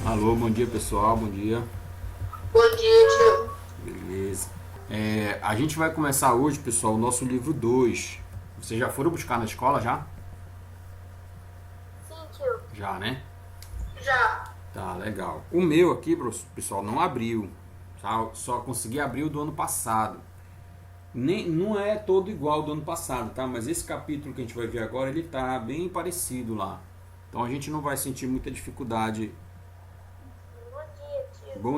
Alô, bom dia pessoal, bom dia. Bom dia, tio. Beleza. A gente vai começar hoje, pessoal, o nosso livro 2. Vocês já foram buscar na escola já? Sim, tio. Já, né? Já. Tá, legal. O meu aqui, pessoal, não abriu. Tá? Só consegui abrir o do ano passado. Não é todo igual ao do ano passado, tá? Mas esse capítulo que a gente vai ver agora, ele tá bem parecido lá. Então a gente não vai sentir muita dificuldade. Bom dia, tio. Tudo Bom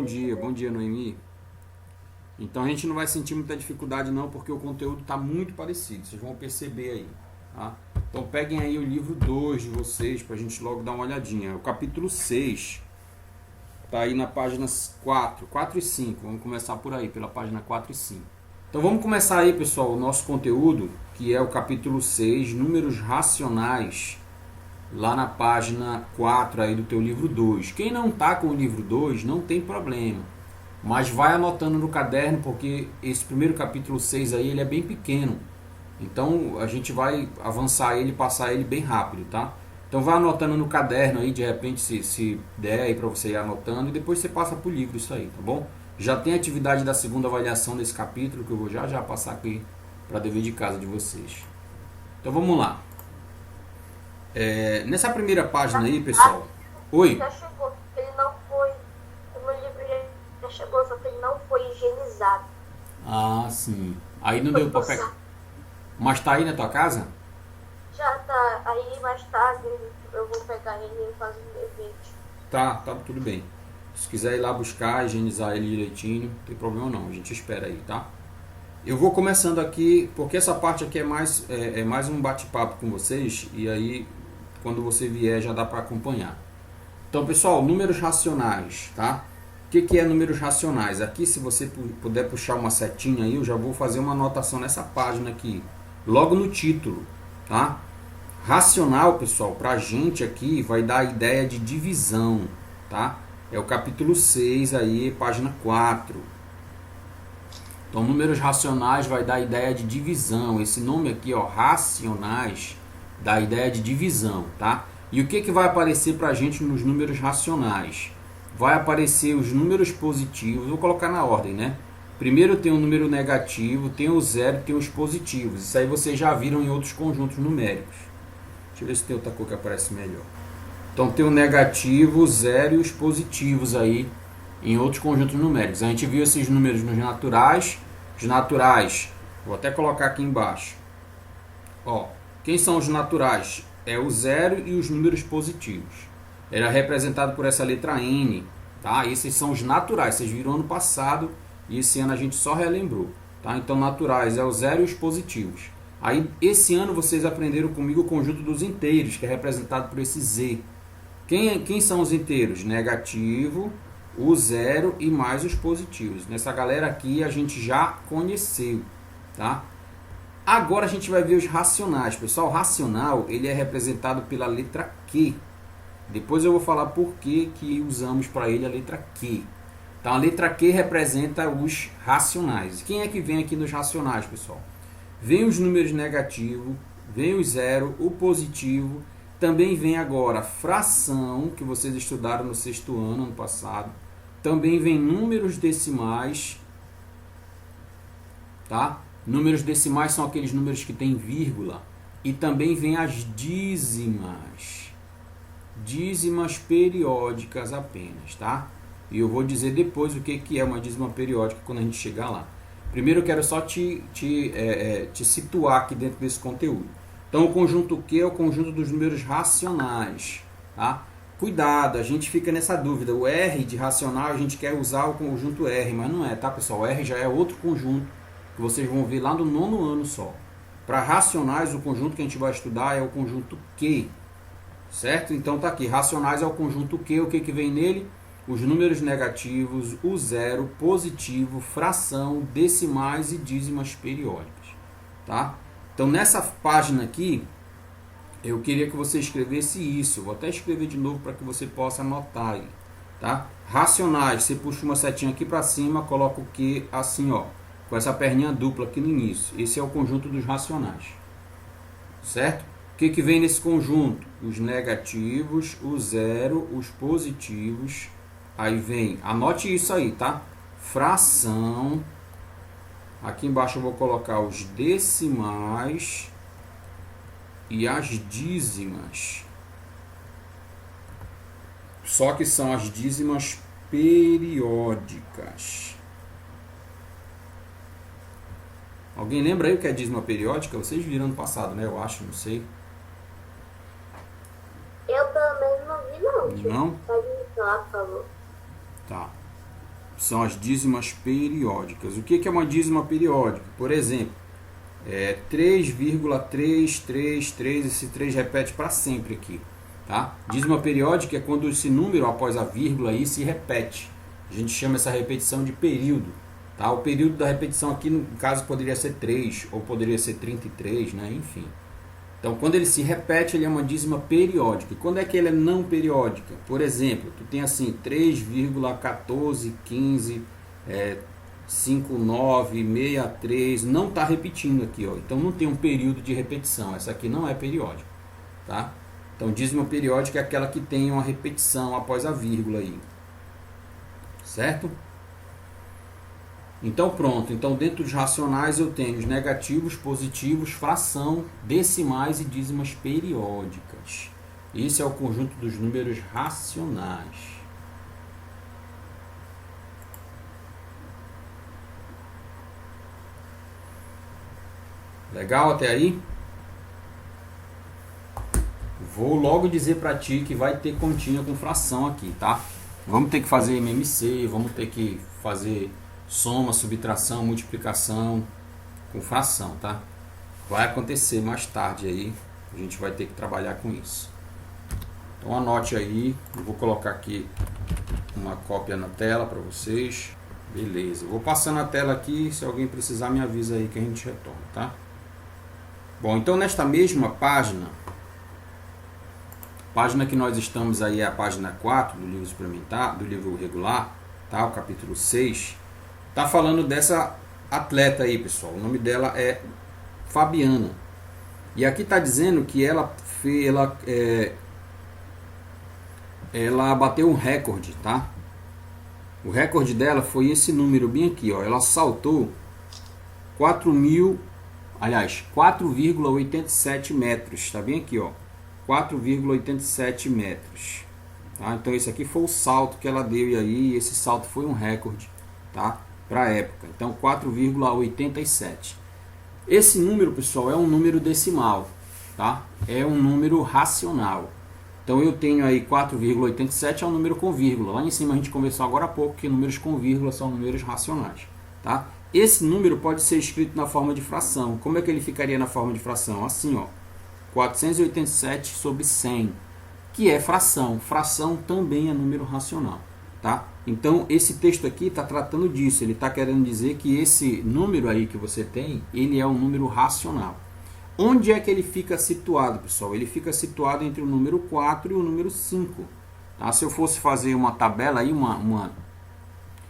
bem? dia, Noemi. Então a gente não vai sentir muita dificuldade não, porque o conteúdo está muito parecido, vocês vão perceber aí. Tá? Então peguem aí o livro 2 de vocês para a gente logo dar uma olhadinha. O capítulo 6 está aí na páginas 4 e 5. Vamos começar por aí, pela página 4 e 5. Então vamos começar aí, pessoal, o nosso conteúdo, que é o capítulo 6, números racionais, lá na página 4 aí do teu livro 2. Quem não está com o livro 2 não tem problema. Mas vai anotando no caderno, porque esse primeiro capítulo 6 aí, ele é bem pequeno. Então a gente vai avançar ele, passar ele bem rápido, tá? Então vai anotando no caderno aí, de repente, se der aí para você ir anotando, e depois você passa pro livro isso aí, tá bom? Já tem atividade da segunda avaliação desse capítulo, que eu vou já passar aqui para dever de casa de vocês. Então vamos lá. Nessa primeira página aí, pessoal. Oi? Já chegou. Ele não foi. O meu livro já chegou, só que ele não foi higienizado. Ah, sim. Aí não Foi deu para pegar. usado. Mas tá aí na tua casa? Já tá. Aí mais tarde eu vou pegar ele e fazer um evento. Tá tudo bem. Se quiser ir lá buscar, higienizar ele direitinho, não tem problema não, a gente espera aí, tá? Eu vou começando aqui, porque essa parte aqui é mais um bate-papo com vocês, e aí quando você vier já dá para acompanhar. Então, pessoal, números racionais, tá? O que é números racionais? Aqui, se você puder puxar uma setinha aí, eu já vou fazer uma anotação nessa página aqui, logo no título, tá? Racional, pessoal, para a gente aqui vai dar a ideia de divisão, tá? É o capítulo 6 aí, página 4. Então, números racionais vai dar a ideia de divisão. Esse nome aqui, ó, racionais, dá a ideia de divisão, tá? E o que vai aparecer para a gente nos números racionais? Vai aparecer os números positivos, vou colocar na ordem, né? Primeiro tem o número negativo, tem o zero, tem os positivos. Isso aí vocês já viram em outros conjuntos numéricos. Deixa eu ver se tem outra cor que aparece melhor. Então tem o negativo, o zero e os positivos aí em outros conjuntos numéricos. A gente viu esses números nos naturais. Os naturais, vou até colocar aqui embaixo. Ó, quem são os naturais? É o zero e os números positivos. Era representado por essa letra N, tá? Esses são os naturais. Vocês viram ano passado e esse ano a gente só relembrou, tá? Então naturais é o zero e os positivos. Aí esse ano vocês aprenderam comigo o conjunto dos inteiros, que é representado por esse Z. Quem são os inteiros? Negativo, o zero e mais os positivos. Nessa galera aqui a gente já conheceu, tá? Agora a gente vai ver os racionais. Pessoal, o racional ele é representado pela letra Q. Depois eu vou falar por que usamos para ele a letra Q. Então a letra Q representa os racionais. Quem é que vem aqui nos racionais, pessoal? Vem os números negativos, vem o zero, o positivo. Também vem agora a fração, que vocês estudaram no sexto ano passado. Também vem números decimais, tá? Números decimais são aqueles números que têm vírgula. E também vem as dízimas. Dízimas periódicas apenas, tá? E eu vou dizer depois o que é uma dízima periódica quando a gente chegar lá. Primeiro eu quero só te situar aqui dentro desse conteúdo. Então o conjunto Q é o conjunto dos números racionais, tá? Cuidado, a gente fica nessa dúvida. O R de racional a gente quer usar o conjunto R, mas não é, tá, pessoal? O R já é outro conjunto que vocês vão ver lá no nono ano só. Para racionais, o conjunto que a gente vai estudar é o conjunto Q, certo? Então tá aqui, racionais é o conjunto Q, o que vem nele? Os números negativos, o zero, positivo, fração, decimais e dízimas periódicas, tá? Então nessa página aqui, eu queria que você escrevesse isso. Vou até escrever de novo para que você possa anotar aí, tá? Racionais, você puxa uma setinha aqui para cima, coloca o Q assim, ó, com essa perninha dupla aqui no início. Esse é o conjunto dos racionais, certo? O que vem nesse conjunto? Os negativos, o zero, os positivos, Aí vem, anote isso aí, tá? Fração. Aqui embaixo eu vou colocar os decimais e as dízimas. Só que são as dízimas periódicas. Alguém lembra aí o que é dízima periódica? Vocês viram no passado, né? Eu acho, não sei. Eu pelo menos não vi não, tio. Não? Pode me falar, por favor. Tá. São as dízimas periódicas. O que é uma dízima periódica? Por exemplo, 3,333, esse 3 repete para sempre aqui. Tá? Dízima periódica é quando esse número após a vírgula aí se repete. A gente chama essa repetição de período. Tá? O período da repetição aqui, no caso, poderia ser 3 ou poderia ser 33, né? Enfim. Então, quando ele se repete, ele é uma dízima periódica. E quando é que ele é não periódica? Por exemplo, tu tem assim 3,1415, 5963, não está repetindo aqui, ó. Então não tem um período de repetição. Essa aqui não é periódica, tá? Então, dízima periódica é aquela que tem uma repetição após a vírgula aí. Certo? Então pronto, então dentro dos racionais eu tenho os negativos, positivos, fração, decimais e dízimas periódicas. Esse é o conjunto dos números racionais. Legal até aí? Vou logo dizer para ti que vai ter continha com fração aqui, tá? Vamos ter que fazer MMC, vamos ter que fazer soma, subtração, multiplicação com fração, tá? Vai acontecer mais tarde aí, a gente vai ter que trabalhar com isso. Então anote aí, eu vou colocar aqui uma cópia na tela para vocês. Beleza, eu vou passando a tela aqui, se alguém precisar me avisa aí que a gente retorna, tá? Bom, então nesta mesma página que nós estamos aí é a página 4 do livro experimentar, do livro regular, tá? O capítulo 6. Tá falando dessa atleta aí, pessoal. O nome dela é Fabiana. E aqui tá dizendo que ela bateu um recorde, tá? O recorde dela foi esse número bem aqui, ó. Ela saltou 4,87 metros. Tá bem aqui, ó. 4,87 metros. Tá? Então esse aqui foi o salto que ela deu e aí esse salto foi um recorde, tá? Para a época. Então 4,87. Esse número, pessoal, é um número decimal, tá? É um número racional. Então eu tenho aí 4,87 é um número com vírgula. Lá em cima a gente conversou agora há pouco que números com vírgula são números racionais, tá? Esse número pode ser escrito na forma de fração. Como é que ele ficaria na forma de fração? Assim, ó. 487 sobre 100, que é fração. Fração também é número racional, tá? Então, esse texto aqui está tratando disso. Ele está querendo dizer que esse número aí que você tem, ele é um número racional. Onde é que ele fica situado, pessoal? Ele fica situado entre o número 4 e o número 5. Tá? Se eu fosse fazer uma tabela aí,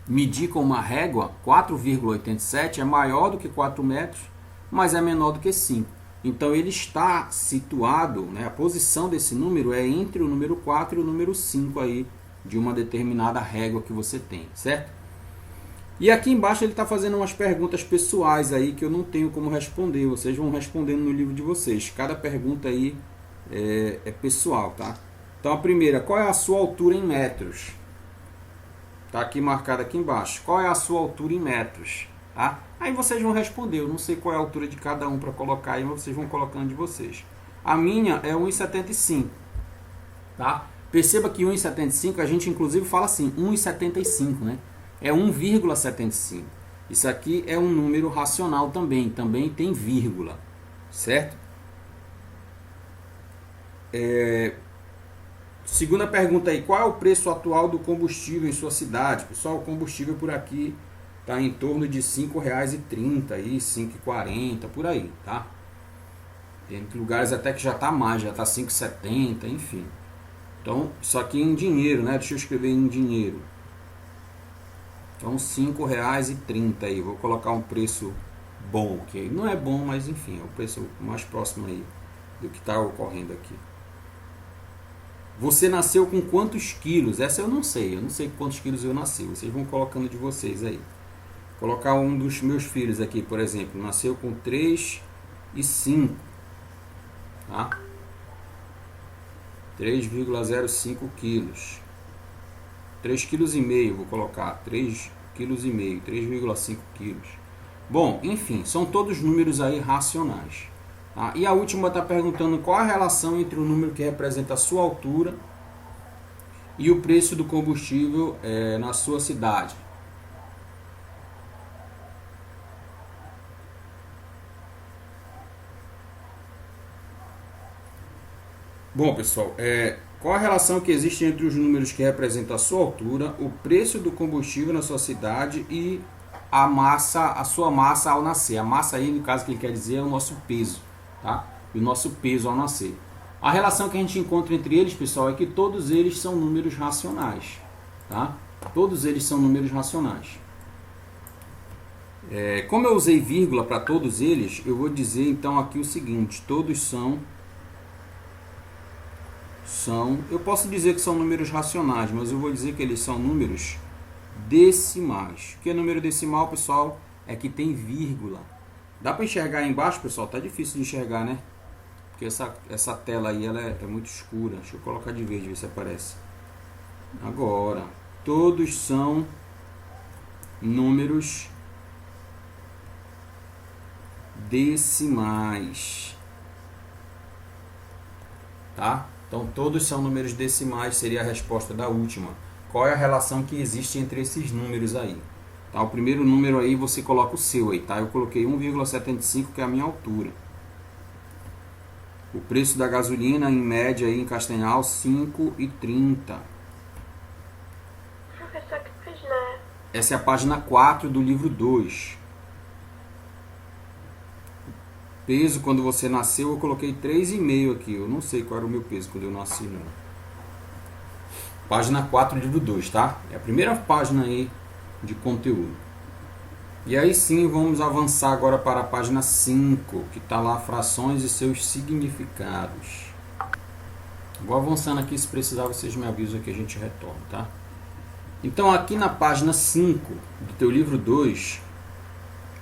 medir com uma régua, 4,87 é maior do que 4 metros, mas é menor do que 5. Então, ele está situado, né, a posição desse número é entre o número 4 e o número 5 aí, de uma determinada régua que você tem, certo? E aqui embaixo ele está fazendo umas perguntas pessoais aí que eu não tenho como responder. Vocês vão respondendo no livro de vocês. Cada pergunta aí é pessoal, tá? Então a primeira, qual é a sua altura em metros? Tá aqui marcado aqui embaixo. Qual é a sua altura em metros? Tá? Aí vocês vão responder. Eu não sei qual é a altura de cada um para colocar aí, mas vocês vão colocando de vocês. A minha é 1,75. Tá? Perceba que 1,75 a gente inclusive fala assim, 1,75, né? É 1,75. Isso aqui é um número racional também tem vírgula, certo? Segunda pergunta aí, qual é o preço atual do combustível em sua cidade? Pessoal, o combustível por aqui está em torno de R$ 5,30, R$ 5,40, por aí, tá? Tem lugares até que já está mais, já está R$ 5,70, enfim. Então, isso aqui em dinheiro, né? Deixa eu escrever em dinheiro. Então, R$ 5,30 aí. Vou colocar um preço bom, que não é bom, mas enfim, é o preço mais próximo aí do que está ocorrendo aqui. Você nasceu com quantos quilos? Essa eu não sei quantos quilos eu nasci. Vocês vão colocando de vocês aí. Colocar um dos meus filhos aqui, por exemplo, nasceu com 3,5, tá? 3,05 quilos. 3,5 kg, vou colocar 3,5 kg, 3,5 quilos. Bom, enfim, são todos números aí racionais. Tá? E a última está perguntando qual a relação entre o número que representa a sua altura e o preço do combustível na sua cidade. Bom, pessoal, qual a relação que existe entre os números que representam a sua altura, o preço do combustível na sua cidade e a sua massa ao nascer? A massa aí, no caso que ele quer dizer, é o nosso peso, tá? E o nosso peso ao nascer. A relação que a gente encontra entre eles, pessoal, é que todos eles são números racionais, tá? Todos eles são números racionais. Como eu usei vírgula para todos eles, eu vou dizer então aqui o seguinte: todos são, eu posso dizer que são números racionais, mas eu vou dizer que eles são números decimais. O que é número decimal, pessoal? É que tem vírgula. Dá para enxergar aí embaixo, pessoal? Tá difícil de enxergar, né? Porque essa tela aí ela é muito escura. Deixa eu colocar de verde, ver se aparece. Agora, todos são números decimais, tá? Então todos são números decimais, seria a resposta da última. Qual é a relação que existe entre esses números aí? Tá? O primeiro número aí você coloca o seu aí, tá? Eu coloquei 1,75, que é a minha altura. O preço da gasolina em média aí em Castanhal 5,30. Professor, que página é? Essa é a página 4 do livro 2. Peso quando você nasceu, eu coloquei 3,5 aqui. Eu não sei qual era o meu peso quando eu nasci, não. Página 4 do livro 2, tá? É a primeira página aí de conteúdo. E aí sim, vamos avançar agora para a página 5, que está lá frações e seus significados. Vou avançando aqui, se precisar vocês me avisam que a gente retorna, tá? Então aqui na página 5 do teu livro 2,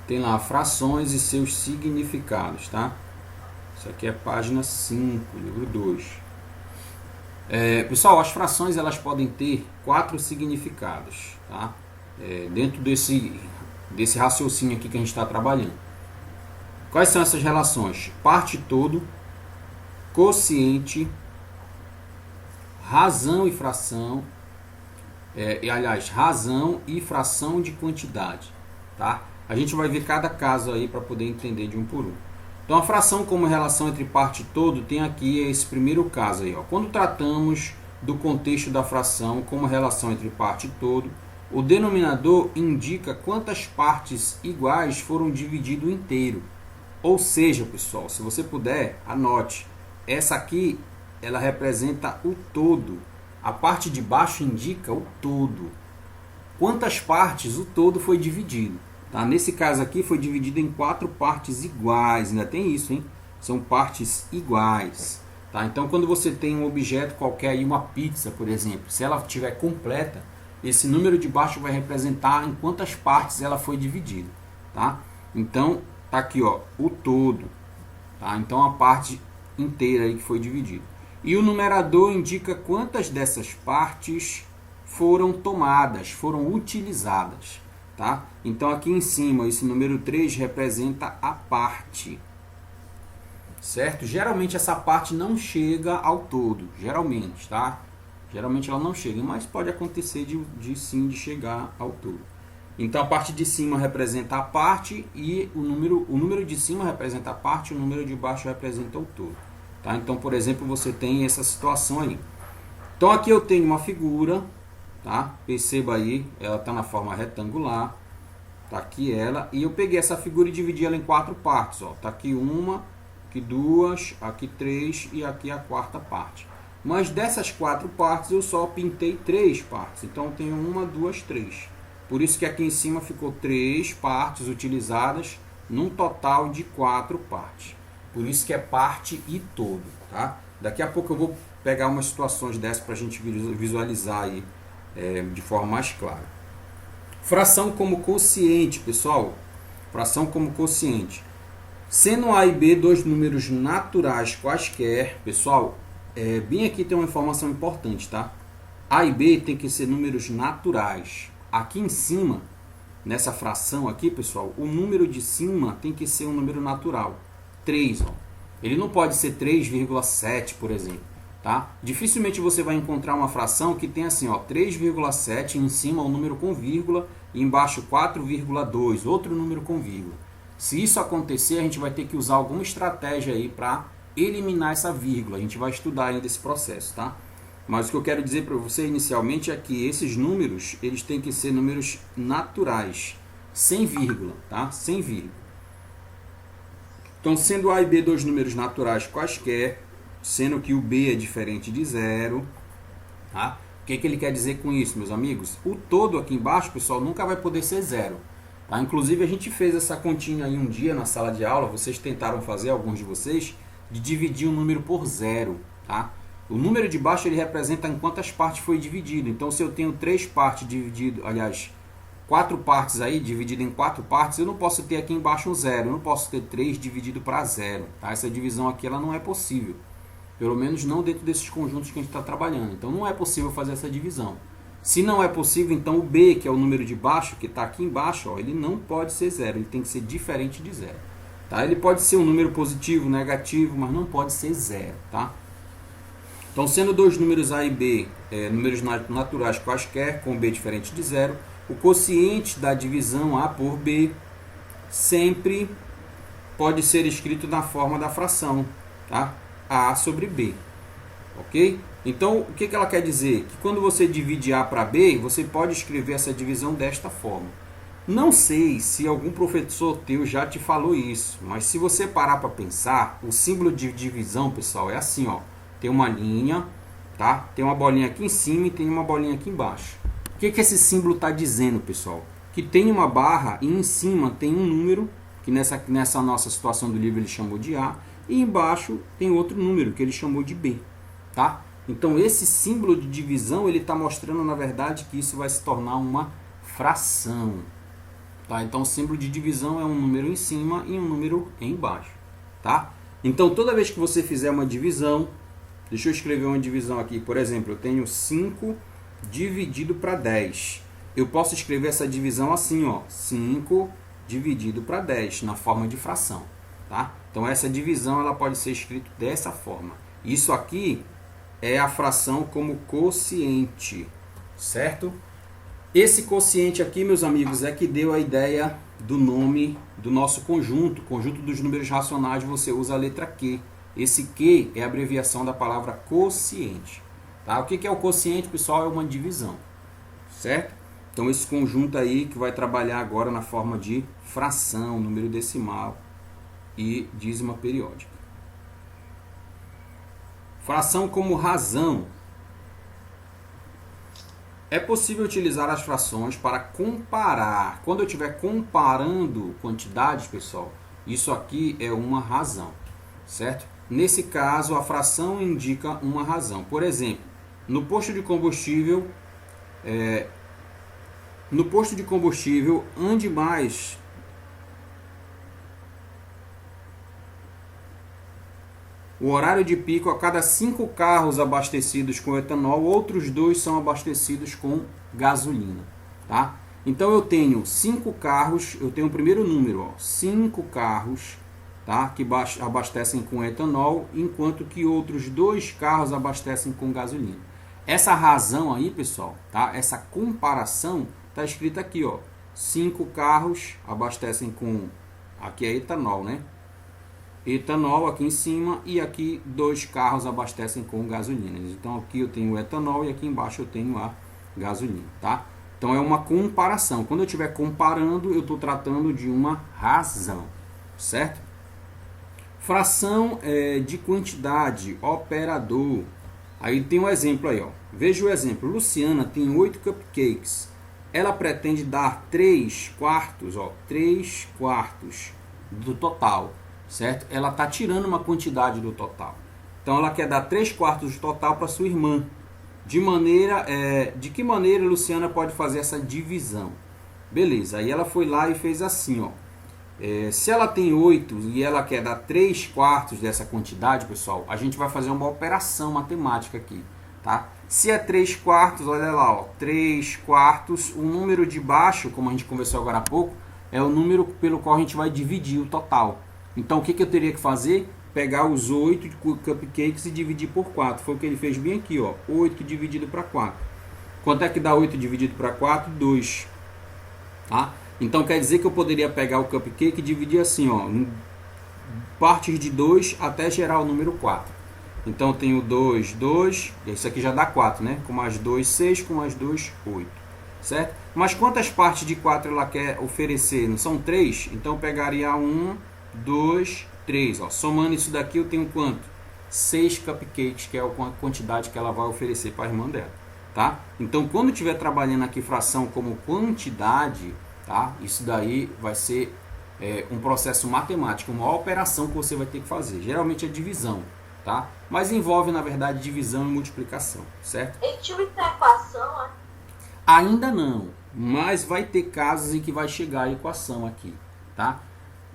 tem lá frações e seus significados, tá? Isso aqui é página 5, livro 2. Pessoal, as frações elas podem ter 4 significados, tá? Dentro desse raciocínio aqui que a gente está trabalhando. Quais são essas relações? Parte todo, quociente, razão e fração, razão e fração de quantidade, tá? A gente vai ver cada caso aí para poder entender de um por um. Então a fração como relação entre parte e todo tem aqui esse primeiro caso aí, ó. Quando tratamos do contexto da fração como relação entre parte e todo, o denominador indica quantas partes iguais foram dividido inteiro. Ou seja, pessoal, se você puder, anote. Essa aqui, ela representa o todo. A parte de baixo indica o todo. Quantas partes o todo foi dividido. Tá? Nesse caso aqui foi dividido em 4 partes iguais. Ainda tem isso, hein? São partes iguais. Tá? Então quando você tem um objeto qualquer aí, uma pizza, por exemplo, se ela estiver completa, esse número de baixo vai representar em quantas partes ela foi dividida, tá? Então, tá aqui, ó, o todo, tá? Então, a parte inteira aí que foi dividida. E o numerador indica quantas dessas partes foram tomadas, foram utilizadas, tá? Então, aqui em cima, esse número 3 representa a parte, certo? Geralmente, essa parte não chega ao todo, geralmente, tá? Geralmente ela não chega, mas pode acontecer de chegar ao todo. Então a parte de cima representa a parte e o número de cima representa a parte e o número de baixo representa o todo. Tá? Então, por exemplo, você tem essa situação aí. Então aqui eu tenho uma figura, tá? Perceba aí, ela está na forma retangular. Tá aqui ela, e eu peguei essa figura e dividi ela em 4 partes. Ó. Tá aqui uma, aqui 2, aqui 3 e aqui a 4ª parte. Mas dessas 4 partes eu só pintei 3 partes. Então eu tenho 1, 2, 3. Por isso que aqui em cima ficou 3 partes utilizadas num total de 4 partes. Por isso que é parte e todo, tá? Daqui a pouco eu vou pegar umas situações dessas para a gente visualizar aí de forma mais clara. Fração como quociente, pessoal. Fração como quociente. Sendo A e B dois números naturais quaisquer, pessoal, bem aqui tem uma informação importante, tá? A e B tem que ser números naturais. Aqui em cima, nessa fração aqui, pessoal, o número de cima tem que ser um número natural. 3, ó. Ele não pode ser 3,7, por exemplo, tá? Dificilmente você vai encontrar uma fração que tem assim, ó, 3,7, em cima um número com vírgula e embaixo 4,2, outro número com vírgula. Se isso acontecer, a gente vai ter que usar alguma estratégia aí para eliminar essa vírgula. A gente vai estudar ainda esse processo, tá? Mas o que eu quero dizer para você inicialmente é que esses números, eles têm que ser números naturais, sem vírgula, tá? Sem vírgula. Então, sendo A e B dois números naturais quaisquer, sendo que o B é diferente de zero, tá? O que ele quer dizer com isso, meus amigos? O todo aqui embaixo, pessoal, nunca vai poder ser zero. Tá? Inclusive, a gente fez essa continha aí um dia na sala de aula, vocês tentaram fazer, alguns de vocês, de dividir um número por zero, tá? O número de baixo ele representa em quantas partes foi dividido. Então, se eu tenho 3 partes dividido, aliás, 4 partes aí, dividido em 4 partes, eu não posso ter aqui embaixo um zero. Eu não posso ter 3 dividido para zero. Tá? Essa divisão aqui ela não é possível. Pelo menos não dentro desses conjuntos que a gente está trabalhando. Então, não é possível fazer essa divisão. Se não é possível, então o B, que é o número de baixo, que está aqui embaixo, ó, ele não pode ser zero. Ele tem que ser diferente de zero. Tá? Ele pode ser um número positivo, negativo, mas não pode ser zero. Tá? Então, sendo dois números A e B, números naturais quaisquer, com B diferente de zero, o quociente da divisão A por B sempre pode ser escrito na forma da fração, tá? A sobre B, ok? Então, o que ela quer dizer? Que quando você divide A para B, você pode escrever essa divisão desta forma. Não sei se algum professor teu já te falou isso, mas se você parar para pensar, o símbolo de divisão, pessoal, é assim, ó. Tem uma linha, tá? Tem uma bolinha aqui em cima e tem uma bolinha aqui embaixo. O que esse símbolo está dizendo, pessoal? Que tem uma barra e em cima tem um número, que nessa nossa situação do livro ele chamou de A, e embaixo tem outro número, que ele chamou de B, tá? Então esse símbolo de divisão, ele está mostrando, na verdade, que isso vai se tornar uma fração, tá? Então o símbolo de divisão é um número em cima e um número embaixo, tá? Então toda vez que você fizer uma divisão, deixa eu escrever uma divisão aqui. Por exemplo, eu tenho 5 dividido para 10. Eu posso escrever essa divisão assim, ó. 5 dividido para 10, na forma de fração. Tá? Então, essa divisão ela pode ser escrita dessa forma. Isso aqui é a fração como quociente. Certo? Esse quociente aqui, meus amigos, é que deu a ideia do nome do nosso conjunto. Conjunto dos números racionais, você usa a letra Q. Esse Q é a abreviação da palavra quociente. Tá? O que é o quociente, pessoal? É uma divisão. Certo? Então, esse conjunto aí que vai trabalhar agora na forma de fração, número decimal e dízima periódica. Fração como razão. É possível utilizar as frações para comparar. Quando eu estiver comparando quantidades, pessoal, isso aqui é uma razão. Certo? Nesse caso, a fração indica uma razão. Por exemplo, no posto de combustível, ande mais o horário de pico, a cada 5 carros abastecidos com etanol, outros 2 são abastecidos com gasolina. Tá? Então eu tenho 5 carros, eu tenho o primeiro número, 5 carros, tá, que abastecem com etanol, enquanto que outros 2 carros abastecem com gasolina. Essa razão aí, pessoal, tá, essa comparação está escrita aqui, ó. 5 carros abastecem com, aqui é etanol, né? Etanol aqui em cima e aqui 2 carros abastecem com gasolina. Então aqui eu tenho o etanol e aqui embaixo eu tenho a gasolina, tá? Então é uma comparação. Quando eu estiver comparando, eu estou tratando de uma razão, certo? Fração de quantidade, operador. Aí tem um exemplo aí, ó. Veja o exemplo. Luciana tem 8 cupcakes. Ela pretende dar 3 quartos, ó, 3 quartos do total, certo? Ela está tirando uma quantidade do total. Então ela quer dar 3/4 do total para sua irmã. De que maneira Luciana pode fazer essa divisão? Beleza, aí ela foi lá e fez assim, ó. Se ela tem 8 e ela quer dar 3/4 dessa quantidade, pessoal, a gente vai fazer uma operação matemática aqui, tá? Se é 3/4, olha lá, ó, 3/4, o número de baixo, como a gente conversou agora há pouco, é o número pelo qual a gente vai dividir o total. Então o que eu teria que fazer? Pegar os 8 cupcakes e dividir por 4. Foi o que ele fez bem aqui, ó. 8 dividido para 4. Quanto é que dá 8 dividido para 4? 2. Tá? Então quer dizer que eu poderia pegar o cupcake e dividir assim, ó, em partes de 2 até gerar o número 4. Então eu tenho 2, 2, isso aqui já dá 4, né? Com mais 2, 6, com mais 2, 8. Certo? Mas quantas partes de 4 ela quer oferecer? Não são 3? Então eu pegaria 1, 2, 3. Ó. Somando isso daqui eu tenho quanto? 6 cupcakes, que é a quantidade que ela vai oferecer para a irmã dela. Tá? Então quando estiver trabalhando aqui fração como quantidade, tá? Isso daí vai ser um processo matemático, uma operação que você vai ter que fazer. Geralmente é divisão, tá? Mas envolve na verdade divisão e multiplicação, certo? Ele tinha uma equação, né? Ainda não, mas vai ter casos em que vai chegar a equação aqui, tá?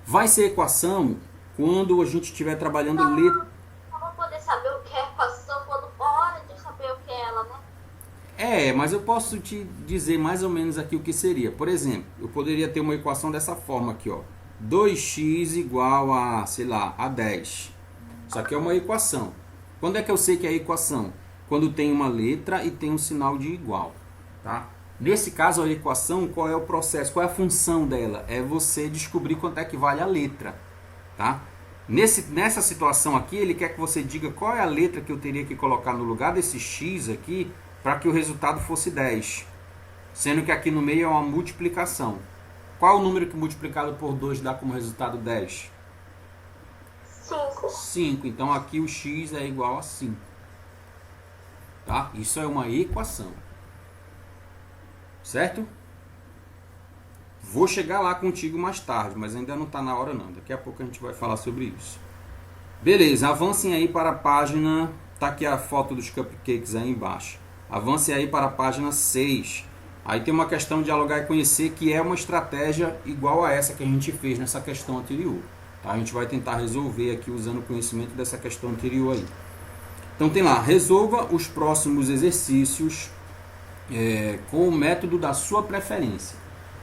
Vai ser equação quando a gente estiver trabalhando letra. Não vou poder saber o que é equação quando hora de saber o que é ela, né? Mas eu posso te dizer mais ou menos aqui o que seria. Por exemplo, eu poderia ter uma equação dessa forma aqui, ó. 2x igual a, sei lá, a 10. Isso aqui é uma equação. Quando é que eu sei que é equação? Quando tem uma letra e tem um sinal de igual. Tá? Nesse caso, a equação, qual é o processo? Qual é a função dela? É você descobrir quanto é que vale a letra. Tá? Nessa situação aqui, ele quer que você diga qual é a letra que eu teria que colocar no lugar desse x aqui para que o resultado fosse 10. Sendo que aqui no meio é uma multiplicação. Qual é o número que multiplicado por 2 dá como resultado 10? 5. 5. Então aqui o x é igual a 5. Tá? Isso é uma equação. Certo? Vou chegar lá contigo mais tarde, mas ainda não está na hora não. Daqui a pouco a gente vai falar sobre isso. Beleza, avancem aí para a página... Tá aqui a foto dos cupcakes aí embaixo. Avancem aí para a página 6. Aí tem uma questão de dialogar e conhecer, que é uma estratégia igual a essa que a gente fez nessa questão anterior. Tá? A gente vai tentar resolver aqui usando o conhecimento dessa questão anterior aí. Então tem lá, resolva os próximos exercícios com o método da sua preferência.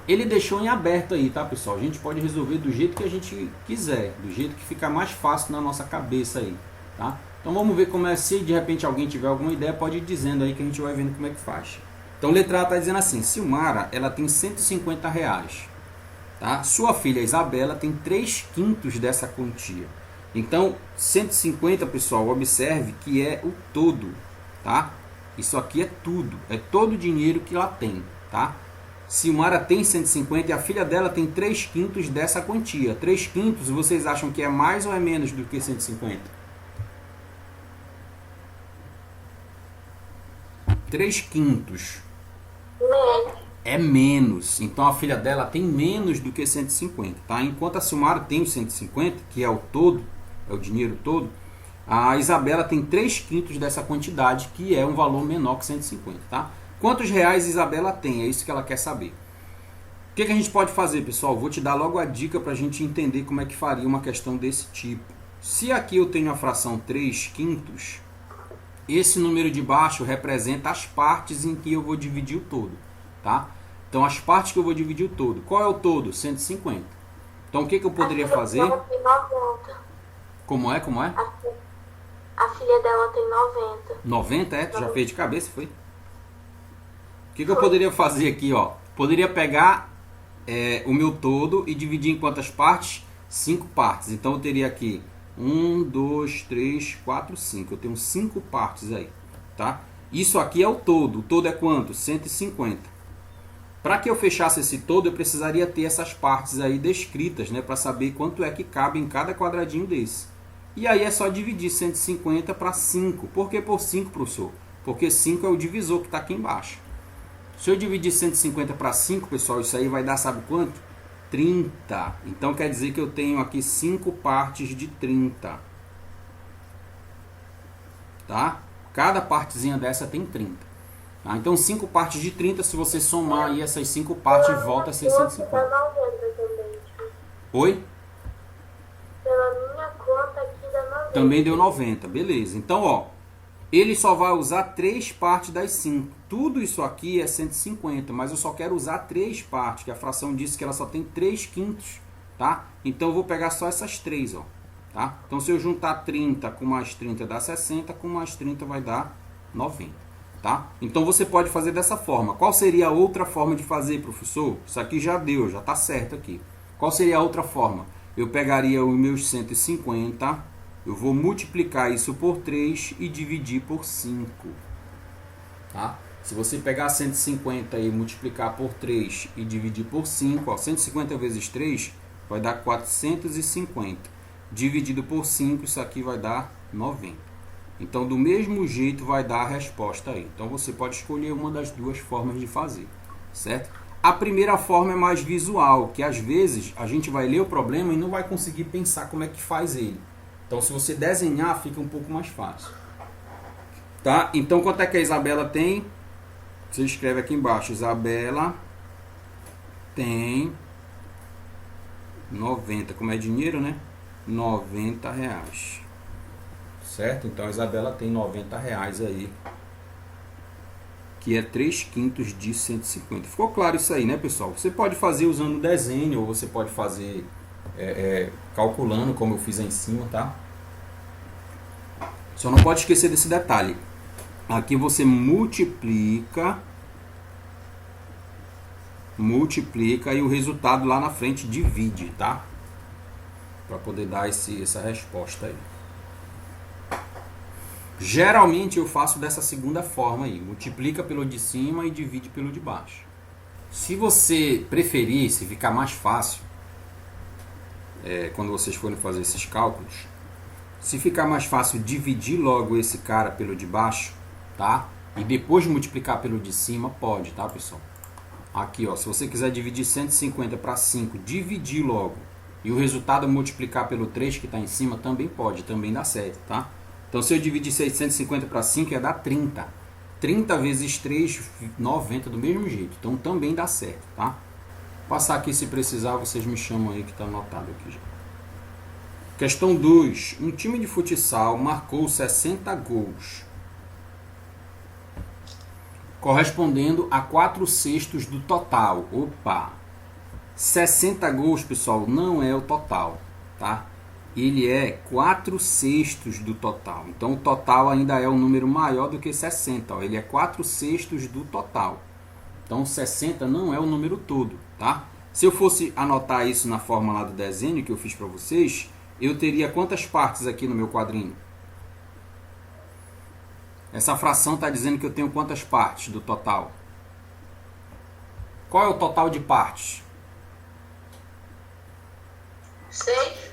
Ele deixou em aberto aí, tá, pessoal? A gente pode resolver do jeito que a gente quiser, do jeito que ficar mais fácil na nossa cabeça aí, tá? Então vamos ver como é, se de repente alguém tiver alguma ideia, pode ir dizendo aí que a gente vai vendo como é que faz. Então letra A está dizendo assim, Silmara, ela tem R$150, tá? Sua filha Isabela tem 3/5 dessa quantia. Então 150, pessoal, observe que é o todo, tá? Isso aqui é tudo, é todo o dinheiro que ela tem, tá? Silmara tem 150 e a filha dela tem 3/5 dessa quantia. 3/5, vocês acham que é mais ou é menos do que 150? 3/5 é menos. Então a filha dela tem menos do que 150, tá? Enquanto a Silmara tem os 150, que é o todo, é o dinheiro todo, a Isabela tem 3/5 dessa quantidade, que é um valor menor que 150, tá? Quantos reais Isabela tem? É isso que ela quer saber. O que a gente pode fazer, pessoal? Vou te dar logo a dica para a gente entender como é que faria uma questão desse tipo. Se aqui eu tenho a fração 3/5, esse número de baixo representa as partes em que eu vou dividir o todo, tá? Então, as partes que eu vou dividir o todo. Qual é o todo? 150. Então, o que eu poderia fazer? Ela tem 90. Como é? A filha dela tem 90. 90, é? Tu já fez de cabeça, foi? O que eu poderia fazer aqui, ó? Poderia pegar o meu todo e dividir em quantas partes? 5 partes. Então eu teria aqui 1, 2, 3, 4, 5. Eu tenho 5 partes aí, tá? Isso aqui é o todo. O todo é quanto? 150. Para que eu fechasse esse todo, eu precisaria ter essas partes aí descritas, né? Para saber quanto é que cabe em cada quadradinho desse. E aí é só dividir 150 para 5. Por que por 5, professor? Porque 5 é o divisor que está aqui embaixo. Se eu dividir 150 para 5, pessoal, isso aí vai dar, sabe quanto? 30. Então quer dizer que eu tenho aqui 5 partes de 30. tá? Cada partezinha dessa tem 30. Tá? Então 5 partes de 30, se você somar aí essas 5 partes, volta a ser 150. Dá 90 também, tio. Oi? Pela minha conta aqui dá 90. Também deu 90, beleza. Então, ó, ele só vai usar 3 partes das 5. Tudo isso aqui é 150, mas eu só quero usar 3 partes, que a fração disse que ela só tem 3 quintos, tá? Então eu vou pegar só essas 3, ó, tá? Então se eu juntar 30 com mais 30 dá 60, com mais 30 vai dar 90, tá? Então você pode fazer dessa forma. Qual seria a outra forma de fazer, professor? Isso aqui já deu, já tá certo aqui. Qual seria a outra forma? Eu pegaria os meus 150, eu vou multiplicar isso por 3 e dividir por 5. Tá? Se você pegar 150 e multiplicar por 3 e dividir por 5, ó, 150 vezes 3 vai dar 450. Dividido por 5, isso aqui vai dar 90. Então, do mesmo jeito, vai dar a resposta aí. Então, você pode escolher uma das duas formas de fazer, certo? A primeira forma é mais visual, que às vezes a gente vai ler o problema e não vai conseguir pensar como é que faz ele. Então, se você desenhar, fica um pouco mais fácil. Tá? Então, quanto é que a Isabela tem? Você escreve aqui embaixo. Isabela tem 90. Como é dinheiro, né? 90 reais. Certo? Então, a Isabela tem 90 reais aí. Que é 3 quintos de 150. Ficou claro isso aí, né, pessoal? Você pode fazer usando desenho, ou você pode fazer calculando, como eu fiz aí em cima, tá? Só não pode esquecer desse detalhe. Aqui você multiplica e o resultado lá na frente divide, tá? Para poder dar essa resposta aí. Geralmente eu faço dessa segunda forma aí. Multiplica pelo de cima e divide pelo de baixo. Se você preferir, se ficar mais fácil, quando vocês forem fazer esses cálculos, se ficar mais fácil dividir logo esse cara pelo de baixo, tá? E depois multiplicar pelo de cima, pode, tá, pessoal? Aqui, ó, se você quiser dividir 150 para 5, dividir logo, e o resultado multiplicar pelo 3 que está em cima, também pode, também dá certo, tá? Então, se eu dividir 650 para 5, ia dar 30. 30 vezes 3, 90 do mesmo jeito. Então, também dá certo, tá? Vou passar aqui, se precisar, vocês me chamam aí que está anotado aqui já. Questão 2. Um time de futsal marcou 60 gols, correspondendo a 4/6 do total. Opa! 60 gols, pessoal, não é o total, tá? Ele é 4/6 do total. Então, o total ainda é um número maior do que 60. Ó. Ele é 4/6 do total. Então, 60 não é o número todo, tá? Se eu fosse anotar isso na forma lá do desenho que eu fiz para vocês, eu teria quantas partes aqui no meu quadrinho? Essa fração está dizendo que eu tenho quantas partes do total? Qual é o total de partes?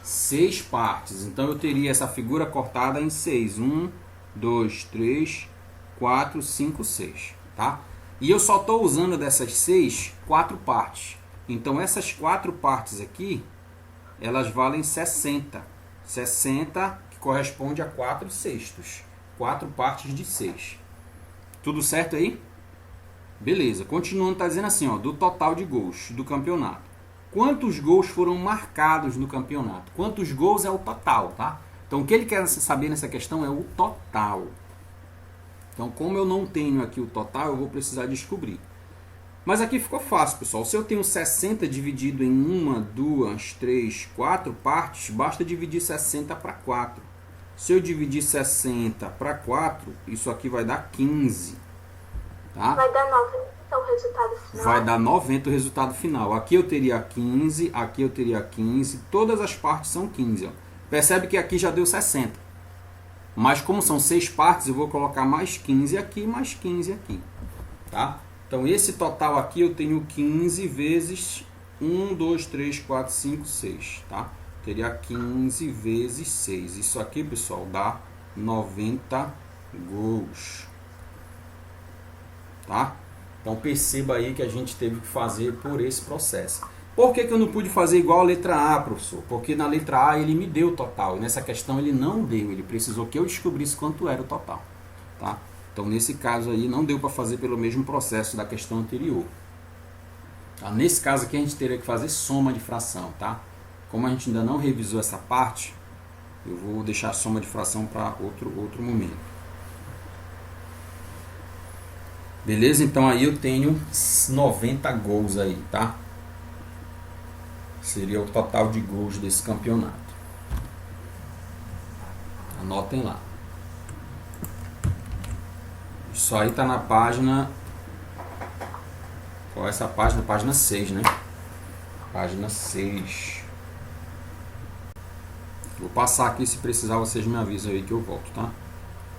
6 partes. Então eu teria essa figura cortada em 6. 1, 2, 3, 4, 5, 6. Tá? E eu só estou usando dessas 6, 4 partes. Então essas 4 partes aqui, elas valem 60. 60 que corresponde a 4/6. 4 partes de 6. Tudo certo aí? Beleza. Continuando, está dizendo assim, ó, do total de gols do campeonato. Quantos gols foram marcados no campeonato? Quantos gols é o total, tá? Então, o que ele quer saber nessa questão é o total. Então, como eu não tenho aqui o total, eu vou precisar descobrir. Mas aqui ficou fácil, pessoal. Se eu tenho 60 dividido em 1, 2, 3, 4 partes, basta dividir 60 para 4. Se eu dividir 60 para 4, isso aqui vai dar 15. Tá? Vai dar 90 o resultado final. Vai dar 90 o resultado final. Aqui eu teria 15, aqui eu teria 15. Todas as partes são 15. Ó. Percebe que aqui já deu 60. Mas como são 6 partes, eu vou colocar mais 15 aqui, mais 15 aqui. Tá? Então esse total aqui eu tenho 15 vezes 1, 2, 3, 4, 5, 6. Tá? Teria 15 vezes 6. Isso aqui, pessoal, dá 90 gols. Tá? Então perceba aí que a gente teve que fazer por esse processo. Por que eu não pude fazer igual a letra A, professor? Porque na letra A ele me deu o total. E nessa questão ele não deu. Ele precisou que eu descobrisse quanto era o total. Tá? Então, nesse caso aí, não deu para fazer pelo mesmo processo da questão anterior. Tá? Nesse caso aqui, a gente teria que fazer soma de fração. Tá? Como a gente ainda não revisou essa parte, eu vou deixar a soma de fração para outro momento. Beleza? Então, aí eu tenho 90 gols aí, tá? Seria o total de gols desse campeonato. Anotem lá. Isso aí tá na página... Qual é essa página? Página 6, né? Página 6. Vou passar aqui, se precisar vocês me avisam aí que eu volto, tá?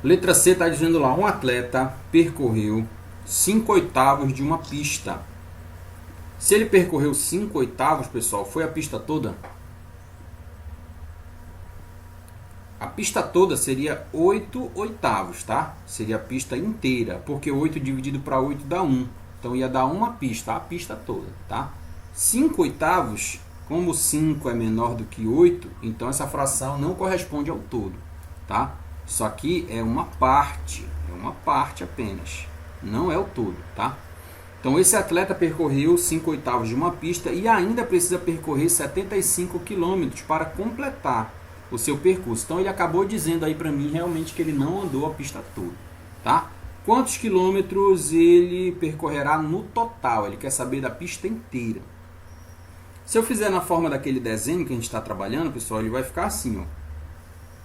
Letra C tá dizendo lá, um atleta percorreu 5/8 de uma pista. Se ele percorreu 5/8, pessoal, foi a pista toda? A pista toda seria 8/8, tá? Seria a pista inteira, porque 8 dividido para 8 dá 1. Então ia dar uma pista, a pista toda, tá? 5/8, como 5 é menor do que 8, então essa fração não corresponde ao todo, tá? Isso aqui é uma parte apenas, não é o todo, tá? Então esse atleta percorreu 5/8 de uma pista e ainda precisa percorrer 75 km para completar o seu percurso. Então ele acabou dizendo aí para mim realmente que ele não andou a pista toda, tá? Quantos quilômetros ele percorrerá no total? Ele quer saber da pista inteira. Se eu fizer na forma daquele desenho que a gente está trabalhando, pessoal, ele vai ficar assim, ó.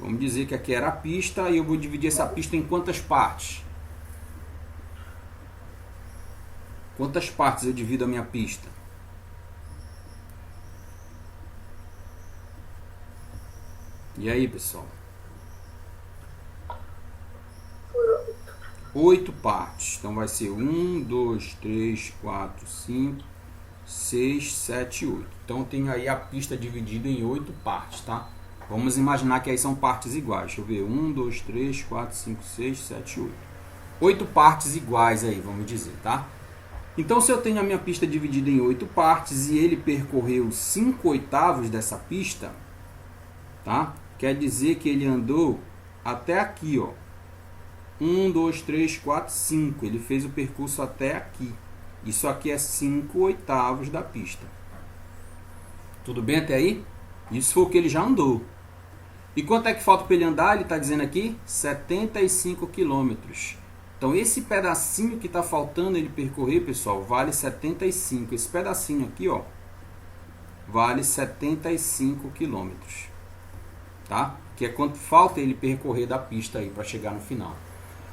Vamos dizer que aqui era a pista e eu vou dividir essa pista em quantas partes? Quantas partes eu divido a minha pista? E aí, pessoal? 8 partes. Então vai ser 1, 2, 3, 4, 5, 6, 7, 8. Então eu tenho aí a pista dividida em 8 partes, tá? Vamos imaginar que aí são partes iguais. Deixa eu ver. 1, 2, 3, 4, 5, 6, 7, 8. 8 partes iguais aí, vamos dizer, tá? Então, se eu tenho a minha pista dividida em 8 partes e ele percorreu 5/8 dessa pista, tá? Quer dizer que ele andou até aqui, ó. 1, 2, 3, 4, 5. Ele fez o percurso até aqui. Isso aqui é 5/8 da pista. Tudo bem até aí? Isso foi o que ele já andou. E quanto é que falta para ele andar? Ele está dizendo aqui 75 quilômetros. Então, esse pedacinho que está faltando ele percorrer, pessoal, vale 75. Esse pedacinho aqui, ó, vale 75 quilômetros. Tá? Que é quanto falta ele percorrer da pista aí para chegar no final.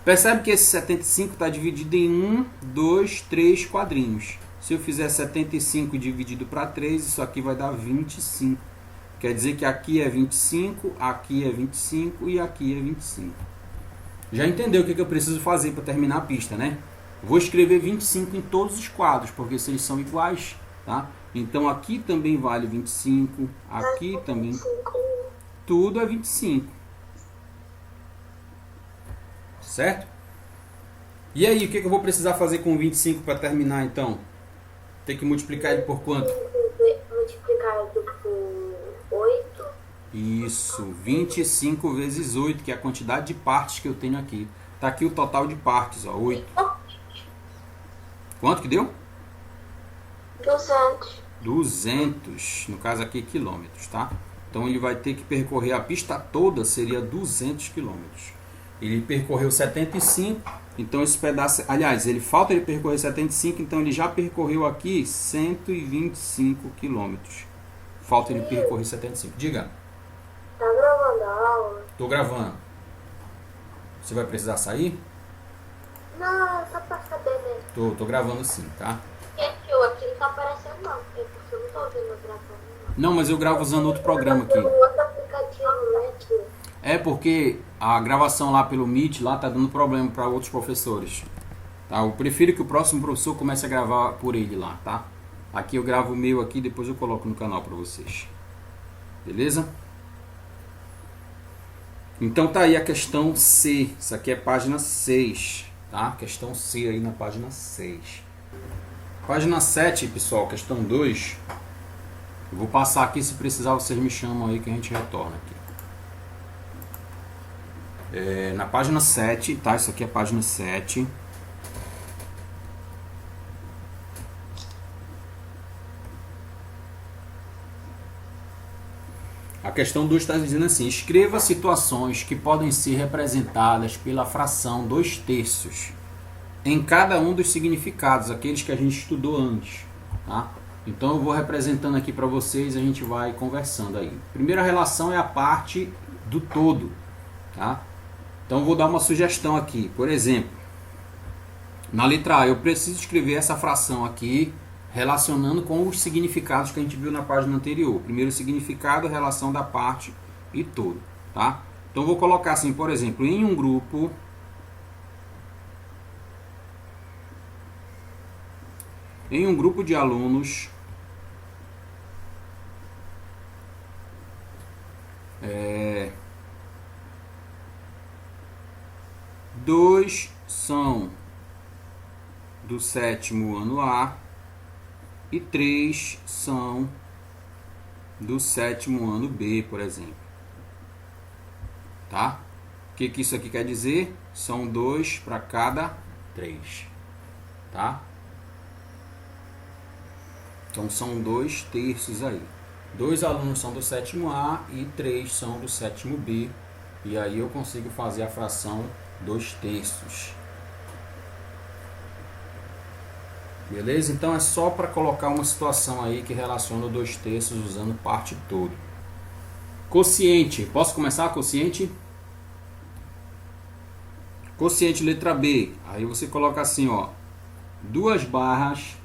Percebe que esse 75 está dividido em 1, 2, 3 quadrinhos. Se eu fizer 75 dividido para 3, isso aqui vai dar 25. Quer dizer que aqui é 25, aqui é 25 e aqui é 25. Já entendeu o que eu preciso fazer para terminar a pista, né? Vou escrever 25 em todos os quadros, porque se eles são iguais, tá? Então aqui também vale 25, aqui também, tudo é 25. Certo? E aí, o que eu vou precisar fazer com 25 para terminar então? Tem que multiplicar ele por quanto? Multiplicar ele por 8. Isso, 25 vezes 8, que é a quantidade de partes que eu tenho aqui. Tá aqui o total de partes, ó, 8. Quanto que deu? 200. 200, no caso aqui quilômetros, tá? Então ele vai ter que percorrer a pista toda, seria 200 quilômetros. Ele percorreu 75, então esse pedaço... Aliás, ele falta ele percorrer 75, então ele já percorreu aqui 125 quilômetros. Falta ele percorrer 75. Diga. Tá gravando a aula? Tô gravando. Você vai precisar sair? Não, só pra saber mesmo. Tô gravando sim, tá? Gente, o aqui não tá aparecendo não, porque eu não tô ouvindo gravando não. Não, mas eu gravo usando outro programa aqui. Outro aplicativo, né, tio? É porque a gravação lá pelo Meet lá tá dando problema para outros professores. Tá? Eu prefiro que o próximo professor comece a gravar por ele lá, tá? Aqui eu gravo o meu aqui, depois eu coloco no canal para vocês. Beleza? Então tá aí a questão C. Isso aqui é página 6, tá? Questão C aí na página 6. Página 7, pessoal, questão 2. Eu vou passar aqui, se precisar vocês me chamam aí que a gente retorna aqui. Na página 7, tá? Isso aqui é a página 7. A questão 2 está dizendo assim: escreva situações que podem ser representadas pela fração 2/3 em cada um dos significados, aqueles que a gente estudou antes, tá? Então eu vou representando aqui para vocês, a gente vai conversando aí. Primeira relação é a parte do todo, tá? Então eu vou dar uma sugestão aqui. Por exemplo, na letra A eu preciso escrever essa fração aqui relacionando com os significados que a gente viu na página anterior. Primeiro significado, relação da parte e todo, tá? Então eu vou colocar assim, por exemplo, em um grupo de alunos, dois são do 7º ano A e 3 são do 7º ano B, por exemplo. Tá? O que isso aqui quer dizer? São 2 para cada 3. Tá? Então são 2/3 aí. 2 alunos são do 7º A e 3 são do 7º B. E aí eu consigo fazer a fração 2/3. Beleza? Então é só para colocar uma situação aí que relaciona o 2/3 usando parte todo. Quociente. Posso começar? Quociente? Quociente letra B. Aí você coloca assim, ó. 2 barras.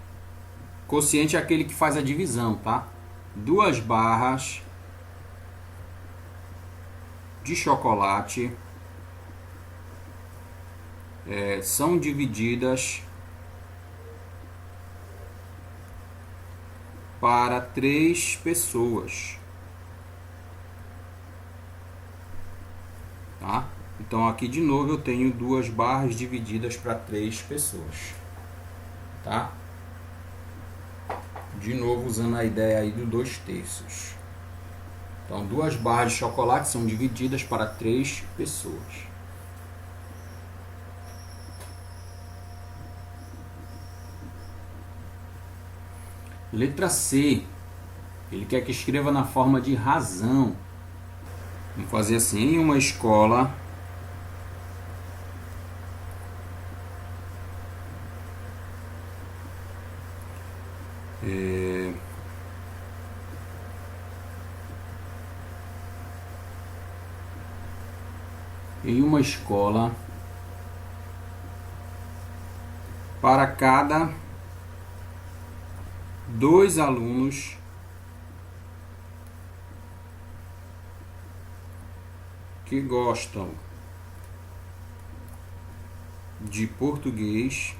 Quociente é aquele que faz a divisão, tá? 2 barras de chocolate são divididas para 3 pessoas, tá? Então aqui de novo eu tenho 2 barras divididas para 3 pessoas, tá? De novo usando a ideia aí do 2/3. Então 2 barras de chocolate são divididas para 3 pessoas. Letra C. Ele quer que escreva na forma de razão. Vamos fazer assim: em uma escola para cada 2 alunos que gostam de português,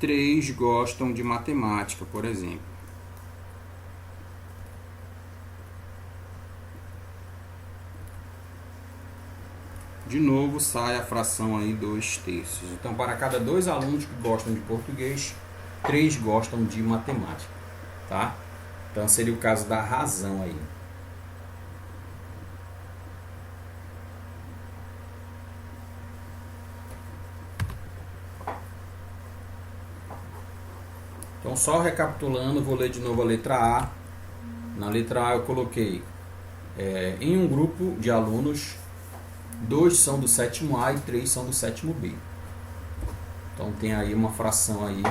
3 gostam de matemática, por exemplo. De novo sai a fração aí 2/3. Então para cada 2 alunos que gostam de português, 3 gostam de matemática, tá? Então seria o caso da razão aí. Então só recapitulando, vou ler de novo a letra A. Na letra A eu coloquei em um grupo de alunos, 2 são do 7º A e 3 são do 7º B. Então tem aí uma fração aí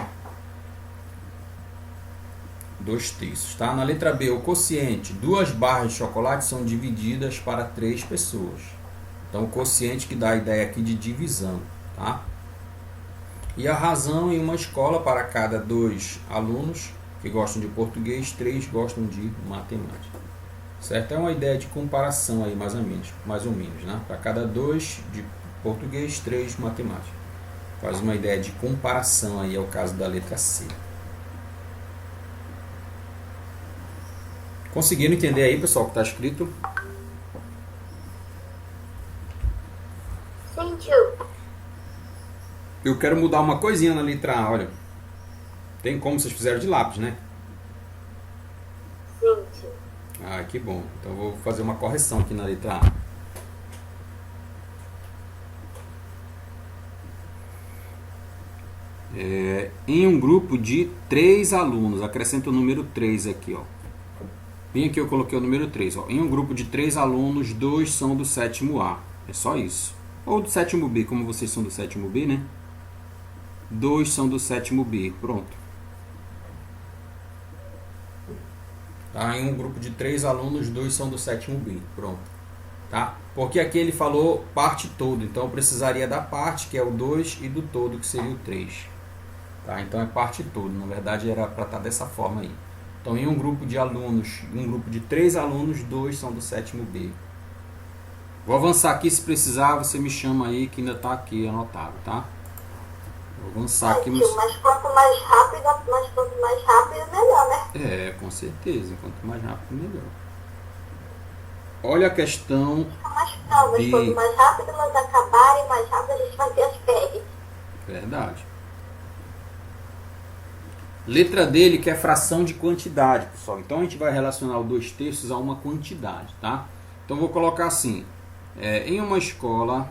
2/3, tá? Na letra B, o quociente, 2 barras de chocolate são divididas para 3 pessoas. Então o quociente que dá a ideia aqui de divisão, tá? E a razão, em uma escola, para cada 2 alunos que gostam de português, 3 gostam de matemática. Certo? É uma ideia de comparação aí, mais ou menos, né? Para cada 2 de português, 3 matemática. Faz uma ideia de comparação aí, é o caso da letra C. Conseguiram entender aí, pessoal, o que está escrito? Sim, tio. Eu quero mudar uma coisinha na letra A, olha. Tem como vocês fizeram de lápis, né? Sim, tio. Ah, que bom. Então eu vou fazer uma correção aqui na letra A. Em um grupo de 3 alunos, acrescenta o número 3 aqui, ó. Bem aqui eu coloquei o número 3, ó. Em um grupo de 3 alunos, 2 são do sétimo A. É só isso. Ou do sétimo B, como vocês são do sétimo B, né? 2 são do sétimo B. Pronto. Tá? Em um grupo de 3 alunos, 2 são do sétimo B. Pronto. Tá? Porque aqui ele falou parte todo. Então eu precisaria da parte, que é o 2, e do todo, que seria o 3. Tá? Então é parte todo. Na verdade era para estar dessa forma aí. Então em um grupo de alunos, um grupo de 3 alunos, 2 são do sétimo B. Vou avançar aqui, se precisar você me chama aí, que ainda está aqui anotado, tá? Vou avançar aqui. Mas quanto mais rápido, melhor, né? É, com certeza. Quanto mais rápido, melhor. Olha a questão Fica mais calmo, B. quanto mais rápido elas acabarem, mais rápido a gente vai ter as férias. Verdade. Letra D, ele quer fração de quantidade, pessoal. Então a gente vai relacionar o 2/3 a uma quantidade, tá? Então vou colocar assim. Em uma escola,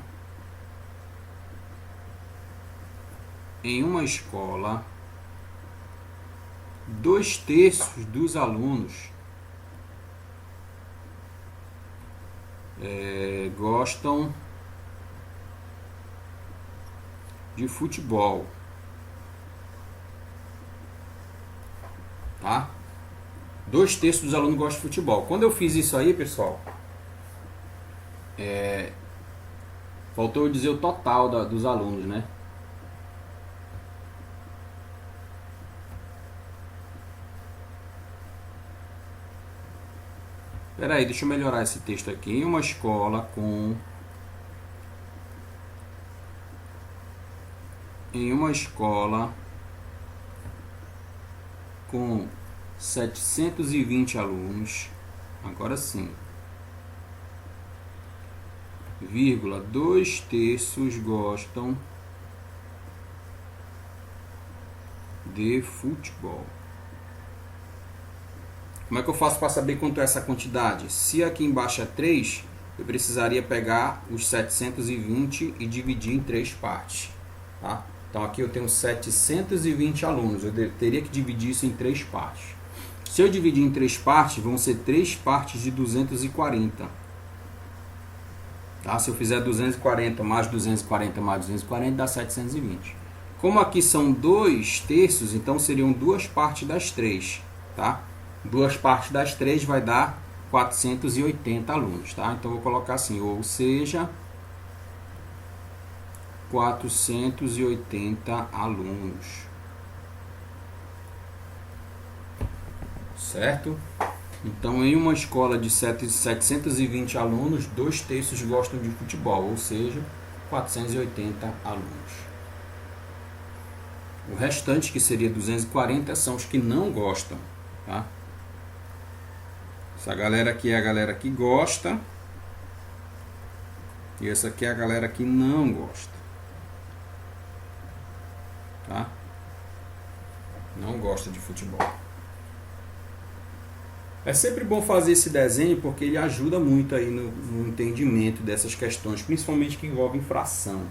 2/3 dos alunos gostam de futebol, tá? 2/3 dos alunos gostam de futebol. Quando eu fiz isso aí, pessoal, faltou eu dizer o total dos alunos, né? Espera aí, deixa eu melhorar esse texto aqui. Em uma escola com 720 alunos, agora sim, 2/3 gostam de futebol. Como é que eu faço para saber quanto é essa quantidade? Se aqui embaixo é 3, eu precisaria pegar os 720 e dividir em 3 partes. Tá? Então aqui eu tenho 720 alunos, eu teria que dividir isso em 3 partes. Se eu dividir em 3 partes, vão ser 3 partes de 240. Tá? Se eu fizer 240 mais 240 mais 240, dá 720. Como aqui são 2/3, então seriam 2 partes das 3. Tá? 2 partes das 3 vai dar 480 alunos. Tá? Então eu vou colocar assim, ou seja, 480 alunos. Certo? Então, em uma escola de 720 alunos, 2/3 gostam de futebol, ou seja, 480 alunos. O restante, que seria 240, são os que não gostam. Tá? Essa galera aqui é a galera que gosta. E essa aqui é a galera que não gosta. Tá? Não gosta de futebol. É sempre bom fazer esse desenho porque ele ajuda muito aí no entendimento dessas questões, principalmente que envolvem fração.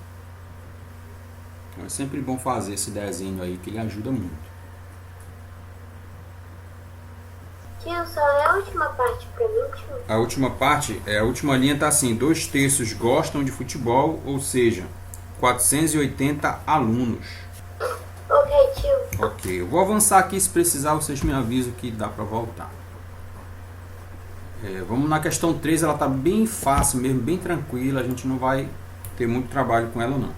Então é sempre bom fazer esse desenho aí que ele ajuda muito. Tio, só é a última parte pra mim, tio? A última parte, a última linha tá assim, 2/3 gostam de futebol, ou seja, 480 alunos. Ok, tio. Ok, eu vou avançar aqui, se precisar vocês me avisam que dá para voltar. Vamos na questão 3, ela tá bem fácil mesmo, bem tranquila, a gente não vai ter muito trabalho com ela não.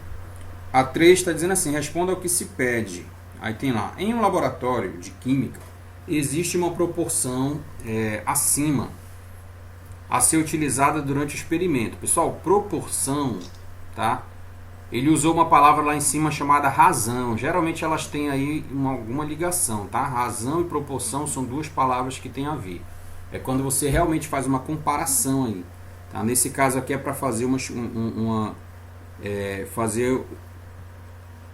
A 3 está dizendo assim, responda ao que se pede. Aí tem lá, em um laboratório de química, existe uma proporção acima a ser utilizada durante o experimento. Pessoal, proporção, tá? Ele usou uma palavra lá em cima chamada razão. Geralmente elas têm aí alguma ligação, tá? Razão e proporção são duas palavras que têm a ver. É quando você realmente faz uma comparação aí. Tá? Nesse caso aqui é para fazer fazer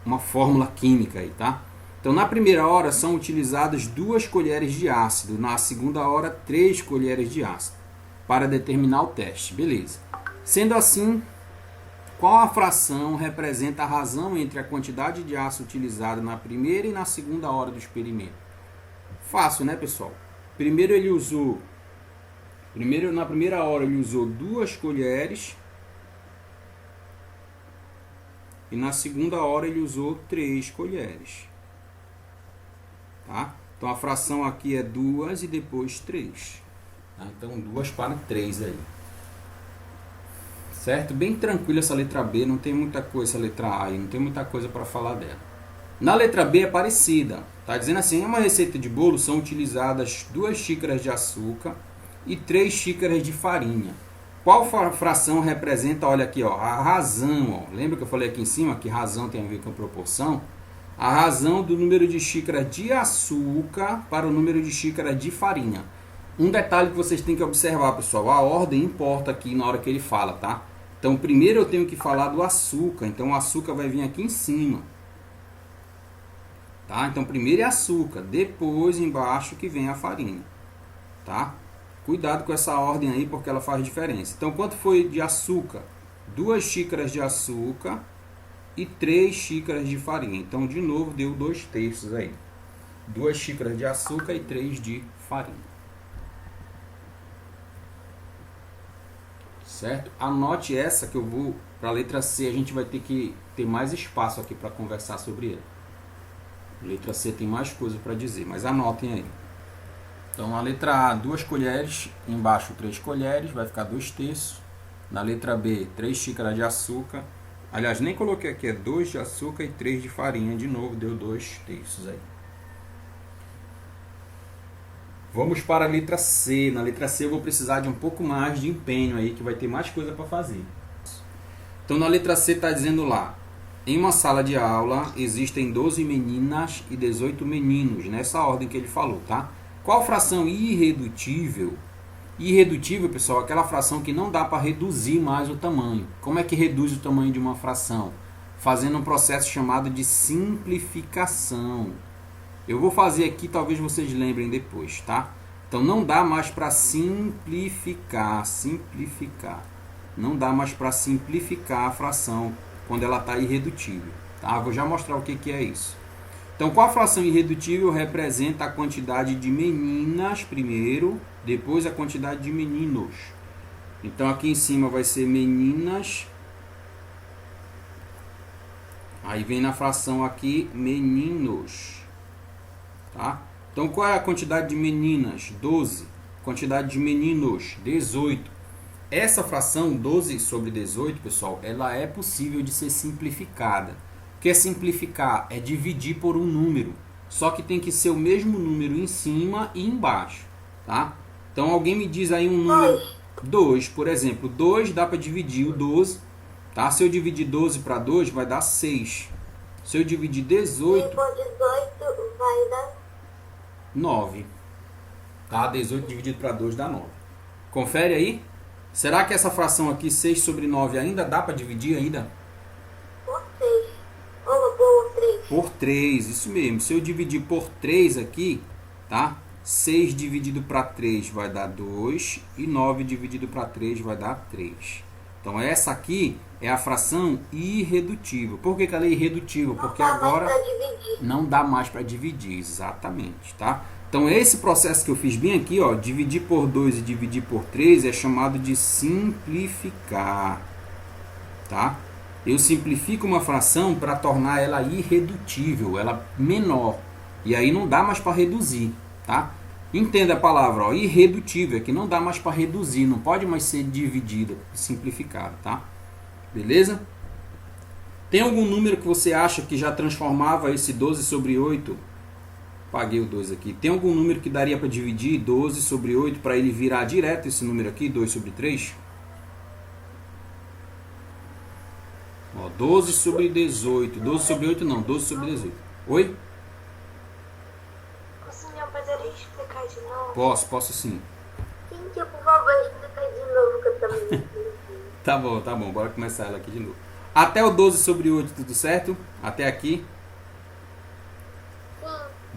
uma fórmula química aí, tá? Então, na primeira hora são utilizadas 2 colheres de ácido, na segunda hora 3 colheres de ácido, para determinar o teste. Beleza. Sendo assim, qual a fração representa a razão entre a quantidade de ácido utilizada na primeira e na segunda hora do experimento? Fácil, né, pessoal? Na primeira hora ele usou 2 colheres e na segunda hora ele usou 3 colheres. Tá? Então a fração aqui é 2 e depois 3. Tá? Então 2 para 3 aí. Certo? Bem tranquilo essa letra B, não tem muita coisa, essa letra A aí, não tem muita coisa para falar dela. Na letra B é parecida. Tá dizendo assim, em uma receita de bolo são utilizadas 2 xícaras de açúcar e 3 xícaras de farinha. Qual fração representa, olha aqui, ó, a razão, ó. Lembra que eu falei aqui em cima que razão tem a ver com proporção? A razão do número de xícaras de açúcar para o número de xícaras de farinha. Um detalhe que vocês têm que observar, pessoal, a ordem importa aqui na hora que ele fala, tá? Então, primeiro eu tenho que falar do açúcar, então o açúcar vai vir aqui em cima. Tá? Então, primeiro é açúcar, depois embaixo que vem a farinha, tá? Cuidado com essa ordem aí, porque ela faz diferença. Então, quanto foi de açúcar? 2 xícaras de açúcar e 3 xícaras de farinha. Então, de novo, deu 2/3 aí. 2 xícaras de açúcar e 3 de farinha. Certo? Anote essa que eu vou para a letra C. A gente vai ter que ter mais espaço aqui para conversar sobre ela. Letra C tem mais coisa para dizer, mas anotem aí. Então, a letra A, 2 colheres, embaixo 3 colheres, vai ficar 2/3. Na letra B, 3 xícaras de açúcar. Aliás, nem coloquei aqui, é 2 de açúcar e 3 de farinha. De novo, deu 2/3 aí. Vamos para a letra C. Na letra C eu vou precisar de um pouco mais de empenho aí, que vai ter mais coisa para fazer. Então, na letra C está dizendo lá, em uma sala de aula existem 12 meninas e 18 meninos, nessa ordem que ele falou, tá? Qual fração irredutível? Irredutível, pessoal, é aquela fração que não dá para reduzir mais o tamanho. Como é que reduz o tamanho de uma fração? Fazendo um processo chamado de simplificação. Eu vou fazer aqui, talvez vocês lembrem depois, tá? Então, não dá mais para simplificar. Não dá mais para simplificar a fração quando ela está irredutível. Tá? Vou já mostrar o que é isso. Então, qual a fração irredutível representa a quantidade de meninas primeiro, depois a quantidade de meninos. Então, aqui em cima vai ser meninas. Aí vem na fração aqui meninos. Tá? Então, qual é a quantidade de meninas? 12. Quantidade de meninos? 18. Essa fração 12 sobre 18, pessoal, ela é possível de ser simplificada. O que é simplificar? É dividir por um número. Só que tem que ser o mesmo número em cima e embaixo. Tá? Então, alguém me diz aí um número 2, por exemplo. 2 dá para dividir o 12. Tá? Se eu dividir 12 para 2, vai dar 6. Se eu dividir 18... 5 por 18 vai dar 9. Tá? 18 dividido para 2 dá 9. Confere aí. Será que essa fração aqui, 6 sobre 9, ainda dá para dividir ainda? por 3. Ou por 3. Por 3, isso mesmo. Se eu dividir por 3 aqui, tá? 6 dividido para 3 vai dar 2 e 9 dividido para 3 vai dar 3. Então, essa aqui é a fração irredutível. Por que ela é irredutível? Porque agora não dá mais para dividir, exatamente, tá? Então, esse processo que eu fiz bem aqui, ó, dividir por 2 e dividir por 3 é chamado de simplificar, tá? Eu simplifico uma fração para tornar ela irredutível, ela menor. E aí não dá mais para reduzir, tá? Entenda a palavra, ó, irredutível, é que não dá mais para reduzir, não pode mais ser dividida, simplificado, tá? Beleza? Tem algum número que você acha que já transformava esse 12 sobre 8? Paguei o 2 aqui. Tem algum número que daria para dividir 12 sobre 8 para ele virar direto esse número aqui, 2 sobre 3? Ó, 12 sobre 18. 12 sobre 8 não, 12 sobre 18. Oi? O senhor poderia explicar de novo? Posso sim. Sim, por favor, explica de novo que eu também não entendi. Tá bom. Bora começar ela aqui de novo. Até o 12 sobre 8, tudo certo? Até aqui?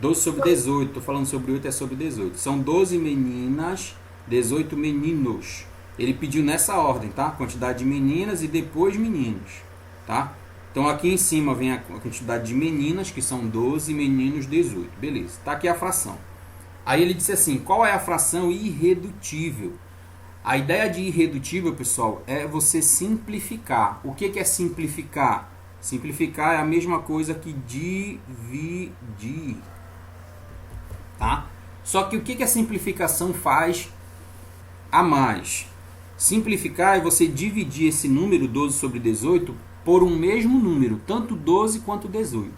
12 sobre 18. Estou falando sobre 8, é sobre 18. São 12 meninas, 18 meninos. Ele pediu nessa ordem, tá? Quantidade de meninas e depois meninos, tá? Então aqui em cima vem a quantidade de meninas, que são 12, meninos 18. Beleza, tá aqui a fração. Aí ele disse assim, qual é a fração irredutível? A ideia de irredutível, pessoal, é você simplificar. O que é simplificar? Simplificar é a mesma coisa que dividir, tá? Só que o que a simplificação faz a mais? Simplificar é você dividir esse número 12 sobre 18 por um mesmo número, tanto 12 quanto 18.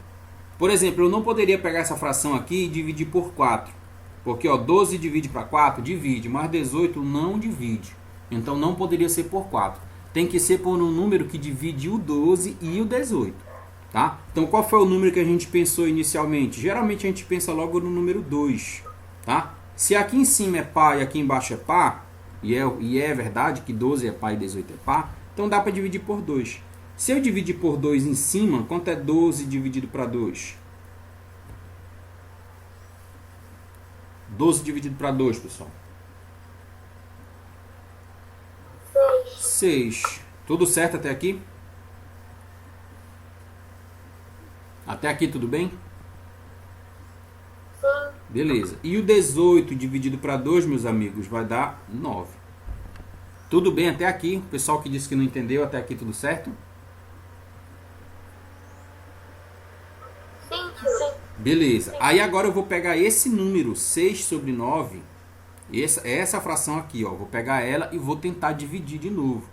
Por exemplo, eu não poderia pegar essa fração aqui e dividir por 4. Porque 12 divide para 4, divide, mas 18 não divide. Então não poderia ser por 4. Tem que ser por um número que divide o 12 e o 18. Tá? Então qual foi o número que a gente pensou inicialmente? Geralmente a gente pensa logo no número 2. Tá? Se aqui em cima é par e aqui embaixo é par, e é verdade que 12 é par e 18 é par, então dá para dividir por 2. Se eu dividir por 2 em cima, quanto é 12 dividido para 2? 12 dividido para 2, pessoal. 6. Tudo certo até aqui? Até aqui tudo bem? Sim. Beleza. E o 18 dividido para 2, meus amigos, vai dar 9. Tudo bem até aqui? O pessoal que disse que não entendeu, até aqui tudo certo? Sim, sim. Beleza. Aí agora eu vou pegar esse número, 6 sobre 9, essa fração aqui, ó, vou pegar ela e vou tentar dividir de novo,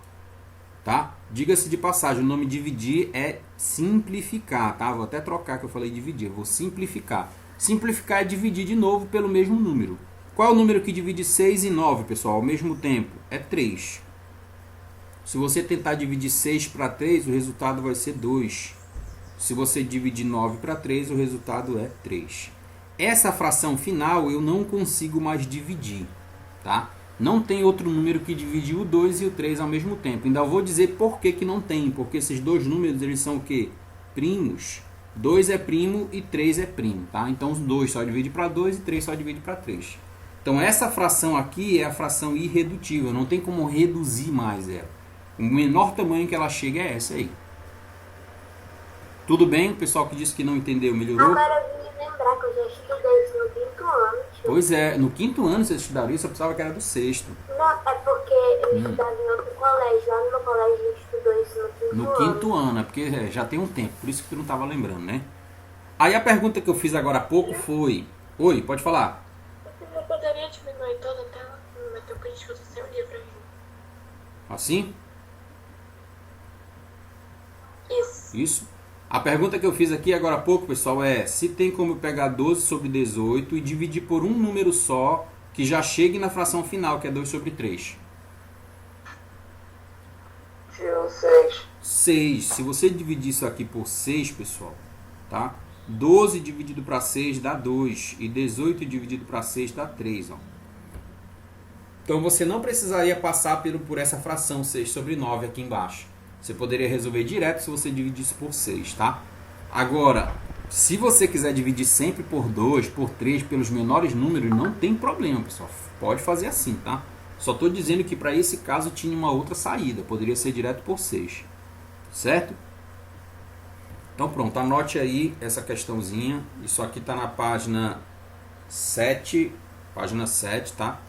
tá? Diga-se de passagem, o nome dividir é simplificar, tá? Vou até trocar que eu falei dividir, eu vou simplificar. Simplificar é dividir de novo pelo mesmo número. Qual é o número que divide 6 e 9, pessoal, ao mesmo tempo? É 3. Se você tentar dividir 6 para 3, o resultado vai ser 2. Se você dividir 9 para 3, o resultado é 3. Essa fração final eu não consigo mais dividir, tá? Não tem outro número que divide o 2 e o 3 ao mesmo tempo. Ainda vou dizer por que não tem, porque esses dois números eles são o quê? Primos. 2 é primo e 3 é primo, tá? Então os 2 só divide para 2 e 3 só divide para 3. Então essa fração aqui é a fração irredutível, não tem como reduzir mais ela. O menor tamanho que ela chega é essa aí. Tudo bem? O pessoal que disse que não entendeu, melhorou? Agora eu vim lembrar que eu já estudei isso no 5º ano. Pois é, no 5º ano você estudaria isso, eu pensava que era do 6º. Não, é porque eu estudava em outro colégio. Lá no meu colégio a gente estudou isso no 5º ano. No 5º ano, é porque já tem um tempo, por isso que tu não estava lembrando, né? Aí a pergunta que eu fiz agora há pouco foi... Oi, pode falar. Eu poderia diminuir toda a tela? Não vai ter o que a gente usa sem o livro aí. Assim? Isso. Isso? A pergunta que eu fiz aqui agora há pouco, pessoal, é se tem como pegar 12 sobre 18 e dividir por um número só que já chegue na fração final, que é 2 sobre 3. 6. 6. Se você dividir isso aqui por 6, pessoal, tá? 12 dividido para 6 dá 2 e 18 dividido para 6 dá 3, ó. Então você não precisaria passar por essa fração 6 sobre 9 aqui embaixo. Você poderia resolver direto se você dividisse por 6, tá? Agora, se você quiser dividir sempre por 2, por 3, pelos menores números, não tem problema, pessoal. Pode fazer assim, tá? Só estou dizendo que para esse caso tinha uma outra saída. Poderia ser direto por 6. Certo? Então pronto, anote aí essa questãozinha. Isso aqui está na página 7. Página 7, tá?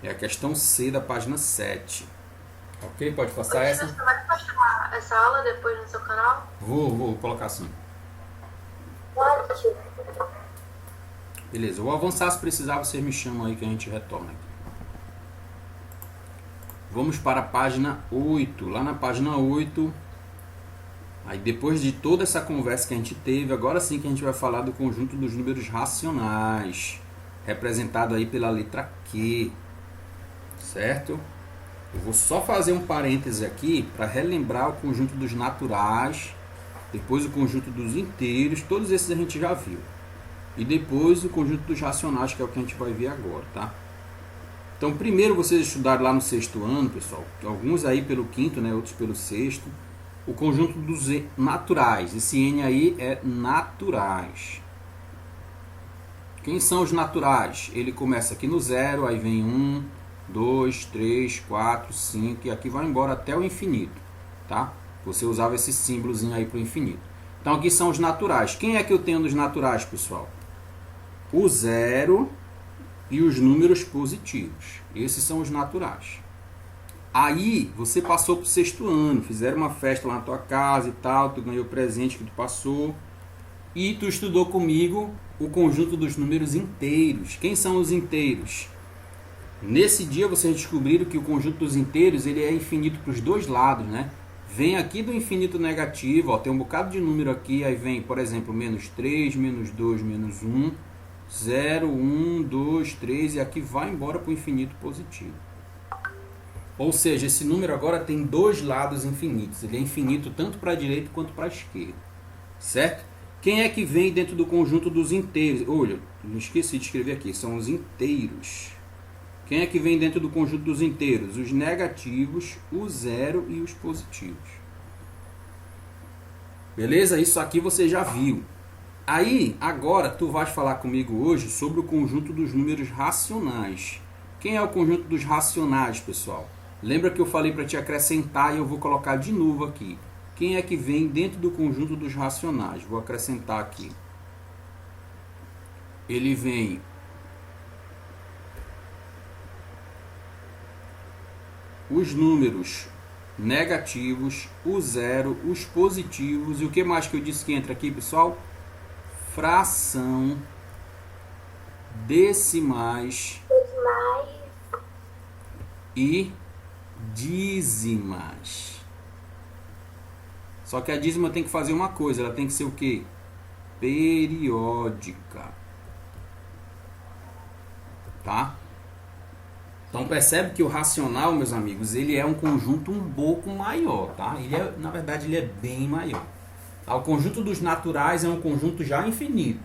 É a questão C da página 7. Ok? Pode passar essa? Você vai postar essa aula depois no seu canal? Vou colocar assim. Pode. Beleza, eu vou avançar, se precisar vocês me chamam aí que a gente retorna aqui. Vamos para a página 8. Lá na página 8, aí depois de toda essa conversa que a gente teve, agora sim que a gente vai falar do conjunto dos números racionais, representado aí pela letra Q. Certo? Eu vou só fazer um parêntese aqui para relembrar o conjunto dos naturais, depois o conjunto dos inteiros, todos esses a gente já viu. E depois o conjunto dos racionais, que é o que a gente vai ver agora, tá? Então, primeiro vocês estudaram lá no 6º ano, pessoal, alguns aí pelo 5º, né, outros pelo 6º, o conjunto dos naturais. Esse N aí é naturais. Quem são os naturais? Ele começa aqui no 0, aí vem 1, 2, 3, 4, 5 e aqui vai embora até o infinito, tá? Você usava esse símbolozinho aí para o infinito. Então aqui são os naturais. Quem é que eu tenho dos naturais, pessoal? O 0 e os números positivos. Esses são os naturais. Aí você passou para o 6º ano, fizeram uma festa lá na tua casa e tal, tu ganhou o presente que tu passou e tu estudou comigo o conjunto dos números inteiros. Quem são os inteiros? Nesse dia vocês descobriram que o conjunto dos inteiros ele é infinito para os dois lados, né? Vem aqui do infinito negativo, ó, tem um bocado de número aqui, aí vem, por exemplo, menos 3, menos 2, menos 1, 0, 1, 2, 3 e aqui vai embora para o infinito positivo. Ou seja, esse número agora tem dois lados infinitos, ele é infinito tanto para a direita quanto para a esquerda, certo? Quem é que vem dentro do conjunto dos inteiros? Olha, não esqueci de escrever aqui, são os inteiros. Quem é que vem dentro do conjunto dos inteiros? Os negativos, o 0 e os positivos. Beleza? Isso aqui você já viu. Aí, agora, tu vais falar comigo hoje sobre o conjunto dos números racionais. Quem é o conjunto dos racionais, pessoal? Lembra que eu falei para te acrescentar e eu vou colocar de novo aqui. Quem é que vem dentro do conjunto dos racionais? Vou acrescentar aqui. Ele vem os números negativos, o 0, os positivos e o que mais que eu disse que entra aqui, pessoal? Fração, decimais e dízimas. Só que a dízima tem que fazer uma coisa, ela tem que ser o quê? Periódica. Tá? Então percebe que o racional, meus amigos, ele é um conjunto um pouco maior, tá? Na verdade, ele é bem maior. Tá? O conjunto dos naturais é um conjunto já infinito.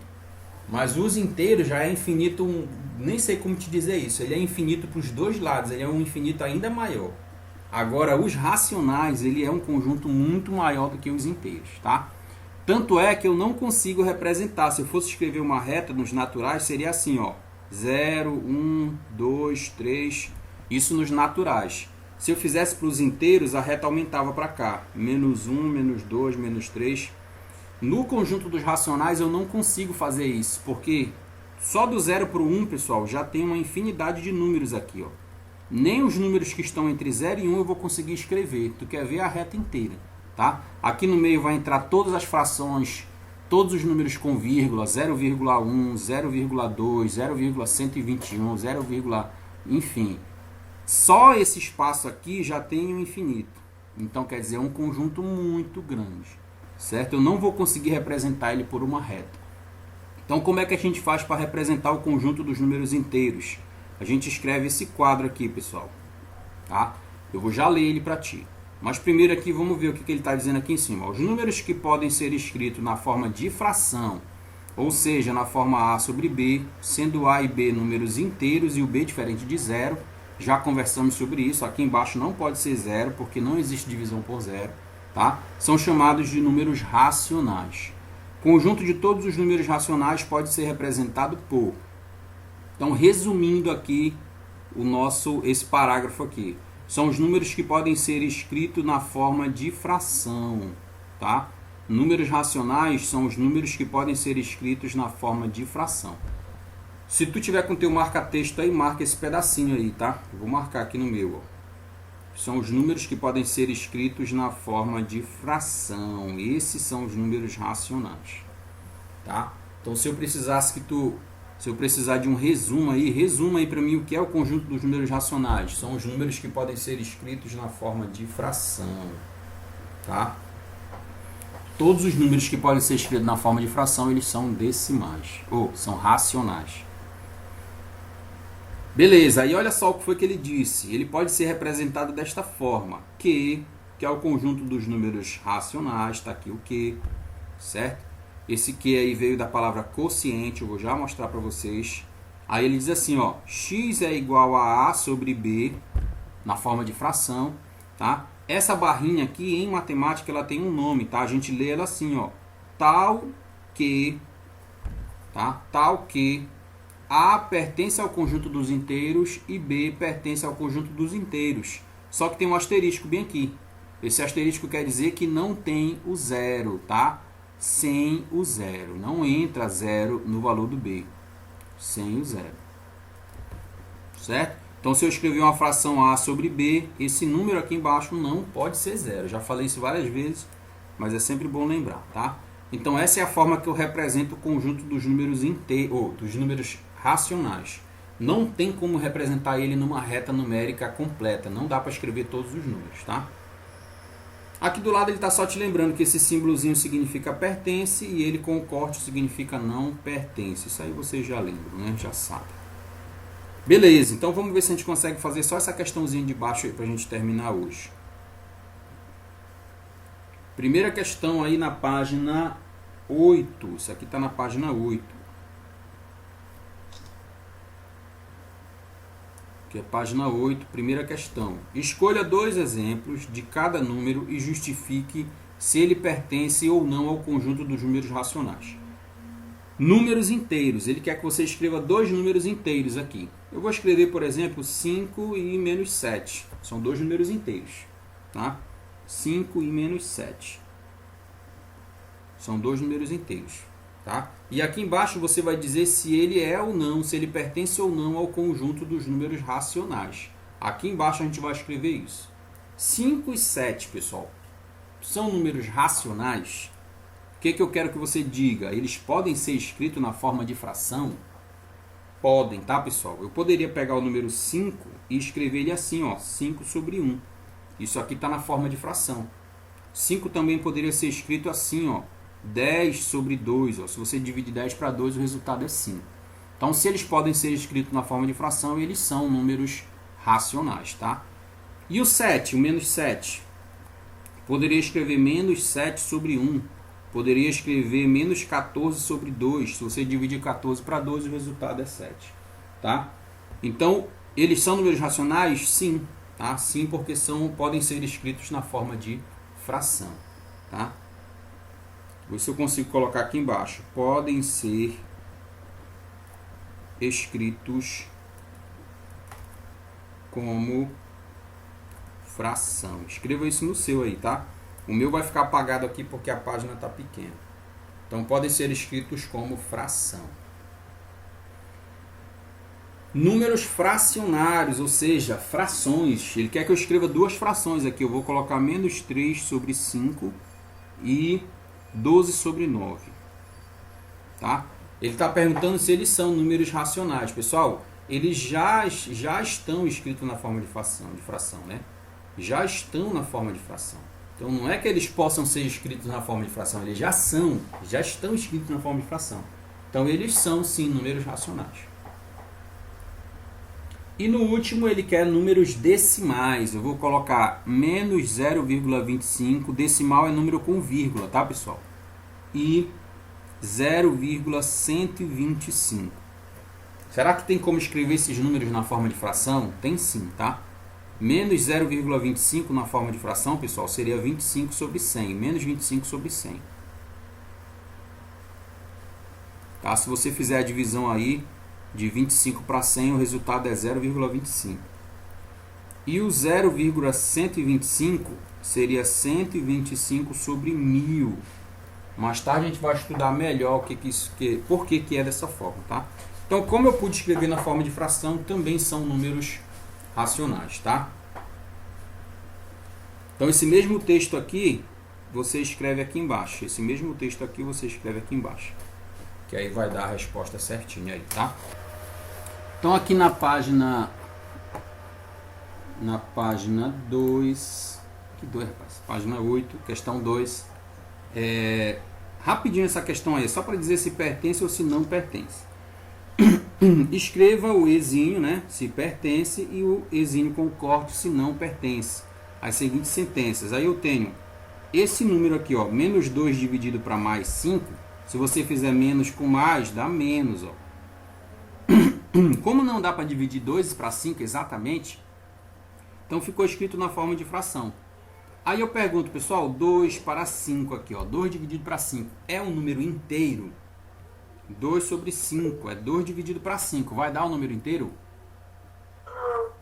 Mas os inteiros já é infinito, nem sei como te dizer isso. Ele é infinito para os dois lados, ele é um infinito ainda maior. Agora, os racionais, ele é um conjunto muito maior do que os inteiros, tá? Tanto é que eu não consigo representar. Se eu fosse escrever uma reta nos naturais, seria assim, ó. 0, 1, 2, 3, isso nos naturais. Se eu fizesse para os inteiros, a reta aumentava para cá. Menos 1, menos 2, menos 3. No conjunto dos racionais eu não consigo fazer isso, porque só do 0 para o 1, pessoal, já tem uma infinidade de números aqui, ó. Nem os números que estão entre 0 e 1 eu vou conseguir escrever. Tu quer ver a reta inteira, tá? Aqui no meio vai entrar todas as frações, todos os números com vírgula, 0,1, 0,2, 0,121, 0, enfim. Só esse espaço aqui já tem um infinito. Então quer dizer, é um conjunto muito grande, certo? Eu não vou conseguir representar ele por uma reta. Então como é que a gente faz para representar o conjunto dos números inteiros? A gente escreve esse quadro aqui, pessoal, tá? Eu vou já ler ele para ti. Mas primeiro aqui vamos ver o que ele está dizendo aqui em cima. Os números que podem ser escritos na forma de fração, ou seja, na forma A sobre B, sendo A e B números inteiros e o B diferente de 0. Já conversamos sobre isso. Aqui embaixo não pode ser 0, porque não existe divisão por 0. Tá? São chamados de números racionais. Conjunto de todos os números racionais pode ser representado por... Então, resumindo aqui esse parágrafo aqui. São os números que podem ser escritos na forma de fração, tá? Números racionais são os números que podem ser escritos na forma de fração. Se tu tiver com teu marca-texto aí, marca esse pedacinho aí, tá? Eu vou marcar aqui no meu, ó. São os números que podem ser escritos na forma de fração. Esses são os números racionais, tá? Então, se eu precisar de um resumo aí, resuma aí para mim o que é o conjunto dos números racionais. São os números que podem ser escritos na forma de fração, tá? Todos os números que podem ser escritos na forma de fração, eles são decimais, ou são racionais. Beleza, aí olha só o que foi que ele disse. Ele pode ser representado desta forma, que é o conjunto dos números racionais, está aqui o que, certo? Esse que aí veio da palavra quociente, eu vou já mostrar para vocês. Aí ele diz assim, ó, x é igual a A sobre B, na forma de fração, tá? Essa barrinha aqui, em matemática, ela tem um nome, tá? A gente lê ela assim, ó, tal que, tá? Tal que A pertence ao conjunto dos inteiros e B pertence ao conjunto dos inteiros. Só que tem um asterisco bem aqui. Esse asterisco quer dizer que não tem o zero, tá? Sem o zero. Não entra zero no valor do B. Sem o zero. Certo? Então, se eu escrever uma fração A sobre B, esse número aqui embaixo não pode ser zero. Já falei isso várias vezes, mas é sempre bom lembrar, tá? Então, essa é a forma que eu represento o conjunto dos números inteiros, dos números racionais. Não tem como representar ele numa reta numérica completa. Não dá para escrever todos os números, tá? Aqui do lado ele está só te lembrando que esse símbolozinho significa pertence e ele com o corte significa não pertence. Isso aí vocês já lembram, né? Já sabem. Beleza, então vamos ver se a gente consegue fazer só essa questãozinha de baixo aí para a gente terminar hoje. Primeira questão aí na página 8. Isso aqui está na página 8. Que é página 8, primeira questão. Escolha 2 exemplos de cada número e justifique se ele pertence ou não ao conjunto dos números racionais. Números inteiros. Ele quer que você escreva 2 números inteiros aqui. Eu vou escrever, por exemplo, 5 e menos 7. São 2 números inteiros. Tá? 5 e menos 7. São 2 números inteiros. Tá? E aqui embaixo você vai dizer se ele é ou não, se ele pertence ou não ao conjunto dos números racionais. Aqui embaixo a gente vai escrever isso. 5 e 7, pessoal, são números racionais. O que eu quero que você diga? Eles podem ser escritos na forma de fração? Podem, tá, pessoal? Eu poderia pegar o número 5 e escrever ele assim, ó, 5 sobre 1. Isso aqui está na forma de fração. 5 também poderia ser escrito assim, ó, 10 sobre 2, ó. Se você dividir 10 para 2, o resultado é 5. Então, se eles podem ser escritos na forma de fração, eles são números racionais, tá? E o 7, o menos 7? Poderia escrever menos 7 sobre 1. Poderia escrever menos 14 sobre 2. Se você dividir 14 para 2, o resultado é 7, tá? Então, eles são números racionais? Sim, tá? Sim, porque podem ser escritos na forma de fração, tá? Vou ver se eu consigo colocar aqui embaixo. Podem ser escritos como fração. Escreva isso no seu aí, tá? O meu vai ficar apagado aqui porque a página está pequena. Então, podem ser escritos como fração. Números fracionários, ou seja, frações. Ele quer que eu escreva 2 frações aqui. Eu vou colocar menos 3 sobre 5 e 12 sobre 9. Tá? Ele está perguntando se eles são números racionais. Pessoal, eles já estão escritos na forma de fração, né? Já estão na forma de fração. Então, não é que eles possam ser escritos na forma de fração. Eles já estão escritos na forma de fração. Então, eles são, sim, números racionais. E no último, ele quer números decimais. Eu vou colocar menos 0,25. Decimal é número com vírgula, tá, pessoal? E 0,125. Será que tem como escrever esses números na forma de fração? Tem sim, tá? Menos 0,25 na forma de fração, pessoal, seria 25 sobre 100. Menos 25 sobre 100. Tá? Se você fizer a divisão aí, de 25 para 100, o resultado é 0,25. E o 0,125 seria 125 sobre 1000. Mais tarde a gente vai estudar melhor por que é dessa forma, tá? Então, como eu pude escrever na forma de fração, também são números racionais, tá? Então, esse mesmo texto aqui, você escreve aqui embaixo. Esse mesmo texto aqui, você escreve aqui embaixo. Que aí vai dar a resposta certinha aí, tá? Então, aqui na página 2, que 2, rapaz? Página 8, questão 2. Rapidinho essa questão aí, só para dizer se pertence ou se não pertence. Escreva o ezinho, né, se pertence, e o ezinho com o corte se não pertence. As seguintes sentenças. Aí eu tenho esse número aqui, ó, menos 2 dividido para mais 5. Se você fizer menos com mais, dá menos, ó. Como não dá para dividir 2 para 5 exatamente, então ficou escrito na forma de fração. Aí eu pergunto, pessoal, 2 para 5 aqui, ó, 2 dividido para 5 é um número inteiro? 2 sobre 5. É 2 dividido para 5. Vai dar um número inteiro?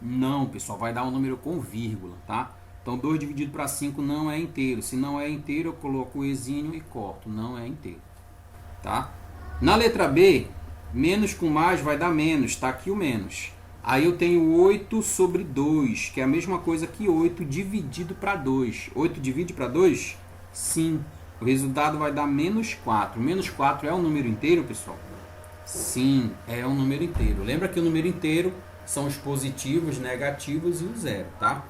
Não, pessoal. Vai dar um número com vírgula, tá? Então, 2 dividido para 5 não é inteiro. Se não é inteiro, eu coloco o exínio e corto. Não é inteiro, tá? Na letra B, menos com mais vai dar menos. Tá aqui o menos. Aí eu tenho 8 sobre 2, que é a mesma coisa que 8 dividido para 2. 8 divide para 2? Sim. O resultado vai dar menos 4. Menos 4 é um número inteiro, pessoal? Sim, é um número inteiro. Lembra que o número inteiro são os positivos, negativos e o zero, tá?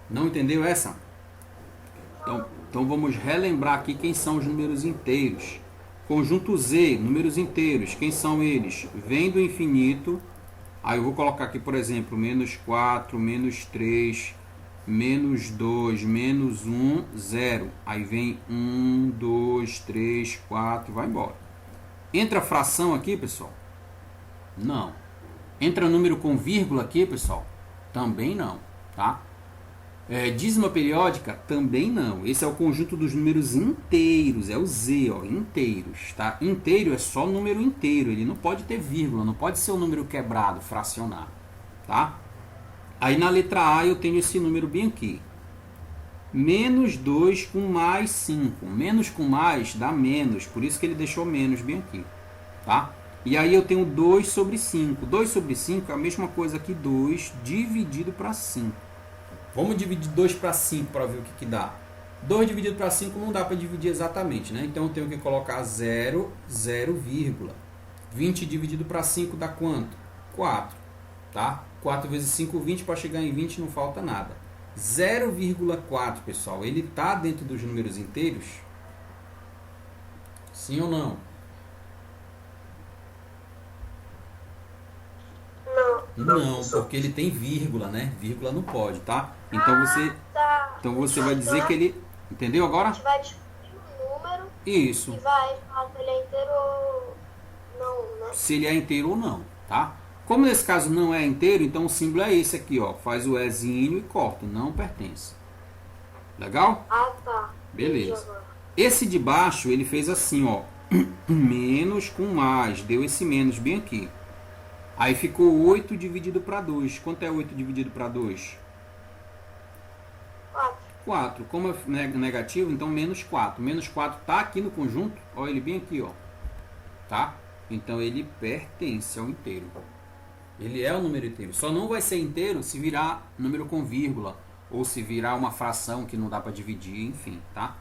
Não entendeu essa? Então vamos relembrar aqui quem são os números inteiros. Conjunto Z, números inteiros. Quem são eles? Vem do infinito. Aí eu vou colocar aqui, por exemplo, menos 4, menos 3, menos 2, menos 1, 0. Aí vem 1, 2, 3, 4, vai embora. Entra fração aqui, pessoal? Não. Entra número com vírgula aqui, pessoal? Também não, tá? Dízima periódica? Também não. Esse é o conjunto dos números inteiros, é o Z, ó, inteiros, tá? Inteiro é só número inteiro, ele não pode ter vírgula, não pode ser um número quebrado, fracionado, tá? Aí na letra A eu tenho esse número bem aqui. Menos 2 com mais 5. Menos com mais dá menos, por isso que ele deixou menos bem aqui, tá? E aí eu tenho 2 sobre 5. 2 sobre 5 é a mesma coisa que 2 dividido para 5. Vamos dividir 2 para 5 para ver o que dá. 2 dividido para 5 não dá para dividir exatamente, né? Então eu tenho que colocar 0, 0, vírgula. 20 dividido para 5 dá quanto? 4, tá? 4 vezes 5, 20, para chegar em 20 não falta nada. 0,4, pessoal, ele está dentro dos números inteiros? Sim ou não? Não, porque ele tem vírgula, né? Vírgula não pode, tá? Então você vai dizer que ele... Entendeu agora? A gente vai descobrir o número. Isso. E vai falar se ele é inteiro ou não, né? Se ele é inteiro ou não, tá? Como nesse caso não é inteiro, então o símbolo é esse aqui, ó. Faz o ezinho e corta, não pertence. Legal? Ah, tá. Beleza. Esse de baixo, ele fez assim, ó. Menos com mais. Deu esse menos bem aqui. Aí ficou 8 dividido para 2. Quanto é 8 dividido para 2? 4. 4. Como é negativo, então menos 4. Menos 4 está aqui no conjunto. Olha ele bem aqui, ó. Tá? Então ele pertence ao inteiro. Ele é um número inteiro. Só não vai ser inteiro se virar número com vírgula. Ou se virar uma fração que não dá para dividir, enfim, tá?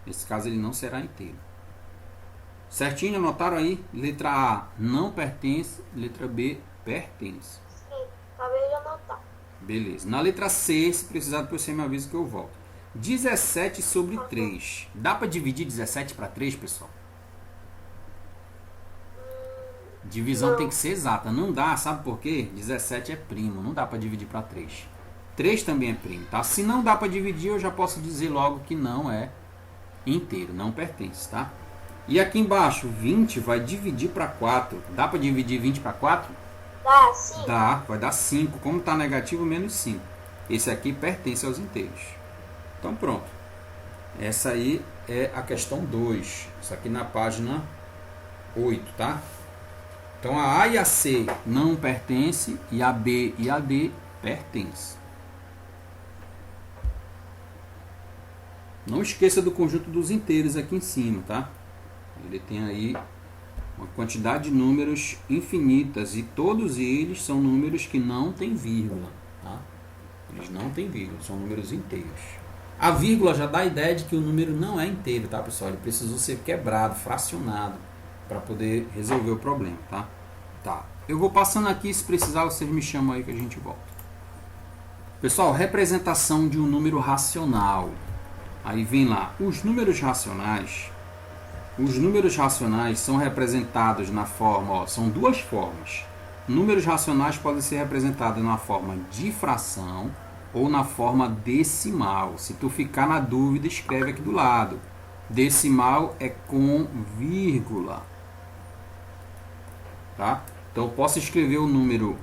Nesse caso ele não será inteiro. Certinho? Anotaram aí? Letra A não pertence, letra B pertence. Sim, acabei de anotar. Beleza. Na letra C, se precisar, depois você me avisa que eu volto. 17 sobre 3. Dá para dividir 17 para 3, pessoal? Divisão não. Tem que ser exata. Não dá, sabe por quê? 17 é primo, não dá para dividir para 3. 3 também é primo, tá? Se não dá para dividir, eu já posso dizer logo que não é inteiro, não pertence, tá? E aqui embaixo, 20 vai dividir para 4. Dá para dividir 20 para 4? Dá, sim. Dá, vai dar 5. Como está negativo, menos 5. Esse aqui pertence aos inteiros. Então pronto. Essa aí é a questão 2. Isso aqui na página 8, tá? Então a A e a C não pertence e a B e a D pertence. Não esqueça do conjunto dos inteiros aqui em cima, tá? Ele tem aí uma quantidade de números infinitas e todos eles são números que não tem vírgula, tá? Eles não têm vírgula, são números inteiros. A vírgula já dá a ideia de que o número não é inteiro, tá, pessoal? Ele precisou ser quebrado, fracionado, para poder resolver o problema, tá? Tá. Eu vou passando aqui, se precisar vocês me chamam aí que a gente volta. Pessoal, representação de um número racional. Aí vem lá, os números racionais são representados na forma, ó, são duas formas. Números racionais podem ser representados na forma de fração ou na forma decimal. Se tu ficar na dúvida, escreve aqui do lado. Decimal é com vírgula. Tá? Então eu posso escrever o número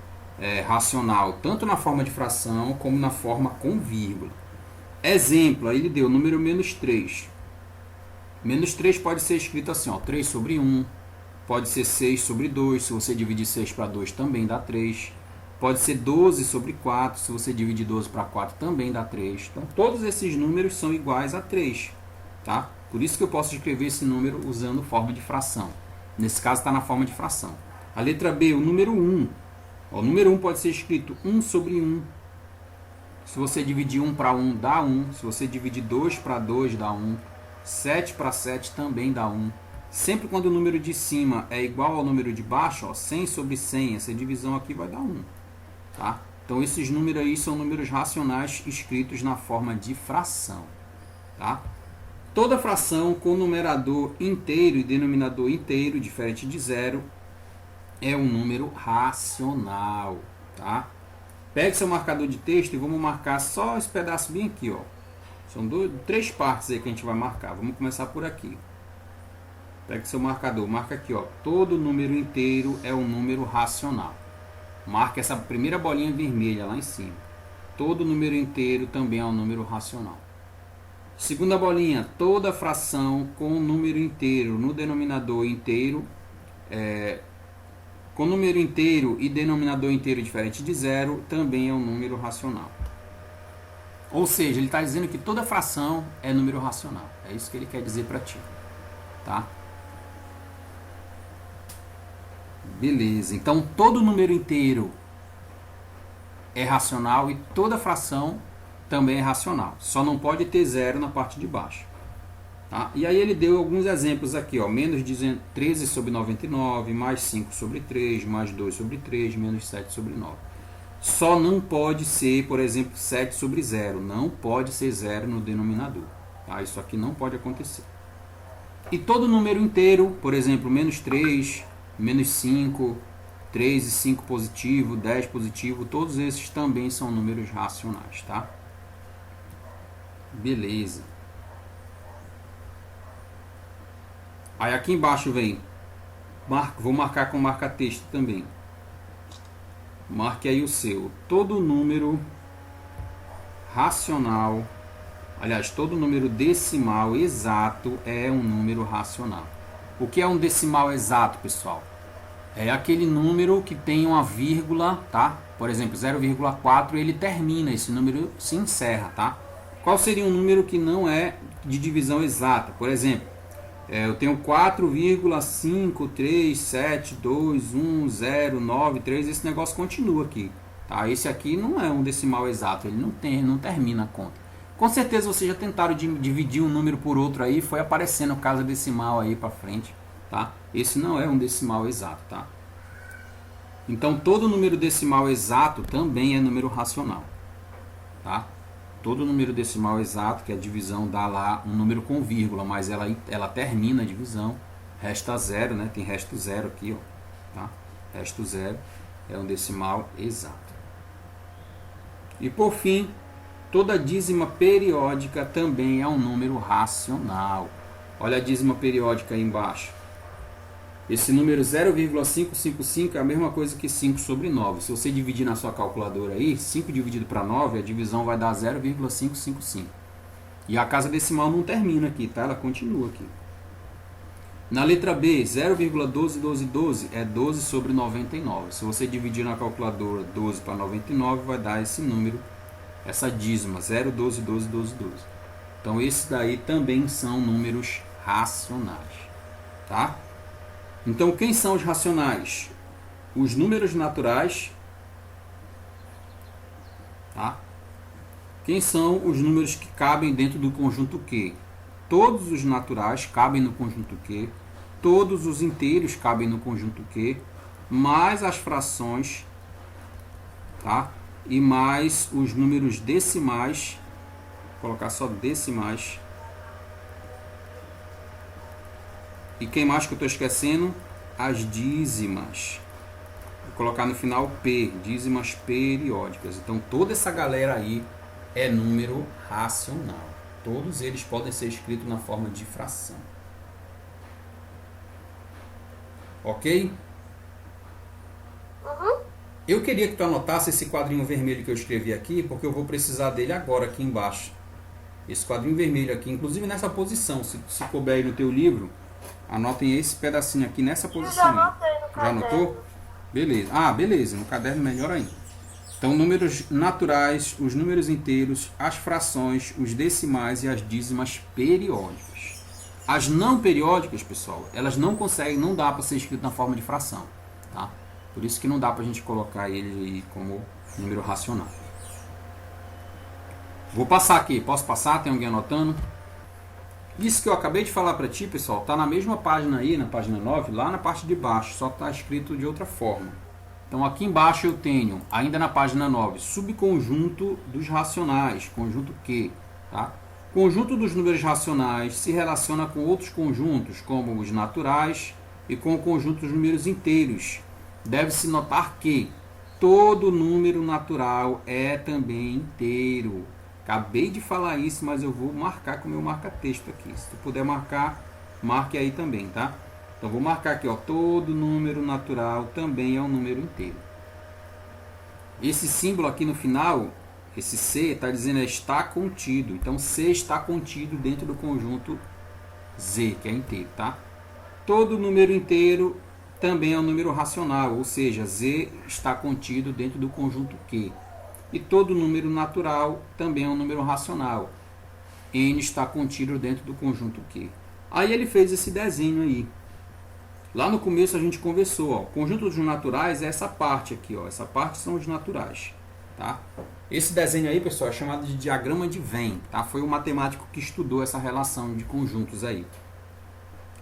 racional tanto na forma de fração como na forma com vírgula. Exemplo, aí ele deu o número menos 3. Menos 3 pode ser escrito assim, ó, 3 sobre 1. Pode ser 6 sobre 2. Se você dividir 6 para 2, também dá 3. Pode ser 12 sobre 4. Se você dividir 12 para 4, também dá 3. Então, todos esses números são iguais a 3. Tá? Por isso que eu posso escrever esse número usando forma de fração. Nesse caso, está na forma de fração. A letra B, o número 1. O número 1 pode ser escrito 1 sobre 1. Se você dividir 1 para 1, dá 1. Se você dividir 2 para 2, dá 1. 7 para 7 também dá 1. Sempre quando o número de cima é igual ao número de baixo, ó, 100 sobre 100, essa divisão aqui vai dar 1. Tá? Então, esses números aí são números racionais escritos na forma de fração. Tá? Toda fração com numerador inteiro e denominador inteiro, diferente de zero, é um número racional. Tá? Pegue seu marcador de texto e vamos marcar só esse pedaço bem aqui. Ó. São 3 partes aí que a gente vai marcar. Vamos começar por aqui. Pegue seu marcador, marca aqui. Ó. Todo número inteiro é um número racional. Marca essa primeira bolinha vermelha lá em cima. Todo número inteiro também é um número racional. Segunda bolinha, toda fração com número inteiro no denominador inteiro, com número inteiro e denominador inteiro diferente de zero, também é um número racional. Ou seja, ele está dizendo que toda fração é número racional. É isso que ele quer dizer para ti. Tá? Beleza. Então, todo número inteiro é racional e toda fração também é racional. Só não pode ter zero na parte de baixo. Tá? E aí ele deu alguns exemplos aqui. Ó, menos 13 sobre 99, mais 5 sobre 3, mais 2 sobre 3, menos 7 sobre 9. Só não pode ser, por exemplo, 7 sobre 0. Não pode ser 0 no denominador. Tá? Isso aqui não pode acontecer. E todo número inteiro, por exemplo, menos 3, menos 5, 3 e 5 positivo, 10 positivo, todos esses também são números racionais. Tá? Beleza. Aí aqui embaixo vem, vou marcar com marca-texto também. Marque aí o seu. Todo número racional, aliás, todo número decimal exato é um número racional. O que é um decimal exato, pessoal? É aquele número que tem uma vírgula, tá? Por exemplo, 0,4, ele termina, esse número se encerra, tá? Qual seria um número que não é de divisão exata? Por exemplo, eu tenho 4,537221093, esse negócio continua aqui. Tá? Esse aqui não é um decimal exato, ele não termina a conta. Com certeza vocês já tentaram dividir um número por outro aí, foi aparecendo casa decimal aí para frente. Tá? Esse não é um decimal exato. Tá? Então todo número decimal exato também é número racional. Tá? Todo número decimal exato, que a divisão dá lá um número com vírgula, mas ela termina a divisão, resta zero, né? Tem resto zero aqui, ó, tá? Resto zero é um decimal exato. E por fim, toda dízima periódica também é um número racional. Olha a dízima periódica aí embaixo. Esse número 0,555 é a mesma coisa que 5 sobre 9. Se você dividir na sua calculadora aí, 5 dividido para 9, a divisão vai dar 0,555. E a casa decimal não termina aqui, tá? Ela continua aqui. Na letra B, 0,121212 é 12 sobre 99. Se você dividir na calculadora 12 para 99, vai dar esse número, essa dízima, 0,121212. Então, esses daí também são números racionais, tá? Então, quem são os racionais? Os números naturais. Tá? Quem são os números que cabem dentro do conjunto Q? Todos os naturais cabem no conjunto Q. Todos os inteiros cabem no conjunto Q. Mais as frações. Tá? E mais os números decimais. Vou colocar só decimais. E quem mais que eu estou esquecendo? As dízimas. Vou colocar no final P, dízimas periódicas. Então toda essa galera aí é número racional. Todos eles podem ser escritos na forma de fração. Ok? Uhum. Eu queria que tu anotasse esse quadrinho vermelho que eu escrevi aqui, porque eu vou precisar dele agora aqui embaixo. Esse quadrinho vermelho aqui, inclusive nessa posição, se couber aí no teu livro, anotem esse pedacinho aqui nessa posição. Eu já anotei no caderno. Já anotou? Beleza. Ah, beleza. No caderno melhor ainda. Então, números naturais, os números inteiros, as frações, os decimais e as dízimas periódicas. As não periódicas, pessoal, elas não conseguem, não dá para ser escrito na forma de fração, tá? Por isso que não dá para a gente colocar ele aí como número racional. Vou passar aqui. Posso passar? Tem alguém anotando? Isso que eu acabei de falar para ti, pessoal, tá na mesma página aí, na página 9, lá na parte de baixo, só está escrito de outra forma. Então aqui embaixo eu tenho, ainda na página 9, subconjunto dos racionais, conjunto Q, tá? Conjunto dos números racionais se relaciona com outros conjuntos, como os naturais e com o conjunto dos números inteiros. Deve-se notar que todo número natural é também inteiro. Acabei de falar isso, mas eu vou marcar com o meu marca-texto aqui. Se tu puder marcar, marque aí também, tá? Então, vou marcar aqui, ó, todo número natural também é um número inteiro. Esse símbolo aqui no final, esse C, está dizendo está contido. Então, C está contido dentro do conjunto Z, que é inteiro, tá? Todo número inteiro também é um número racional, ou seja, Z está contido dentro do conjunto Q. E todo número natural também é um número racional. N está contido dentro do conjunto Q. Aí ele fez esse desenho aí. Lá no começo a gente conversou, ó, o conjunto dos naturais é essa parte aqui, ó, essa parte são os naturais, tá? Esse desenho aí, pessoal, é chamado de diagrama de Venn, tá? Foi o matemático que estudou essa relação de conjuntos aí.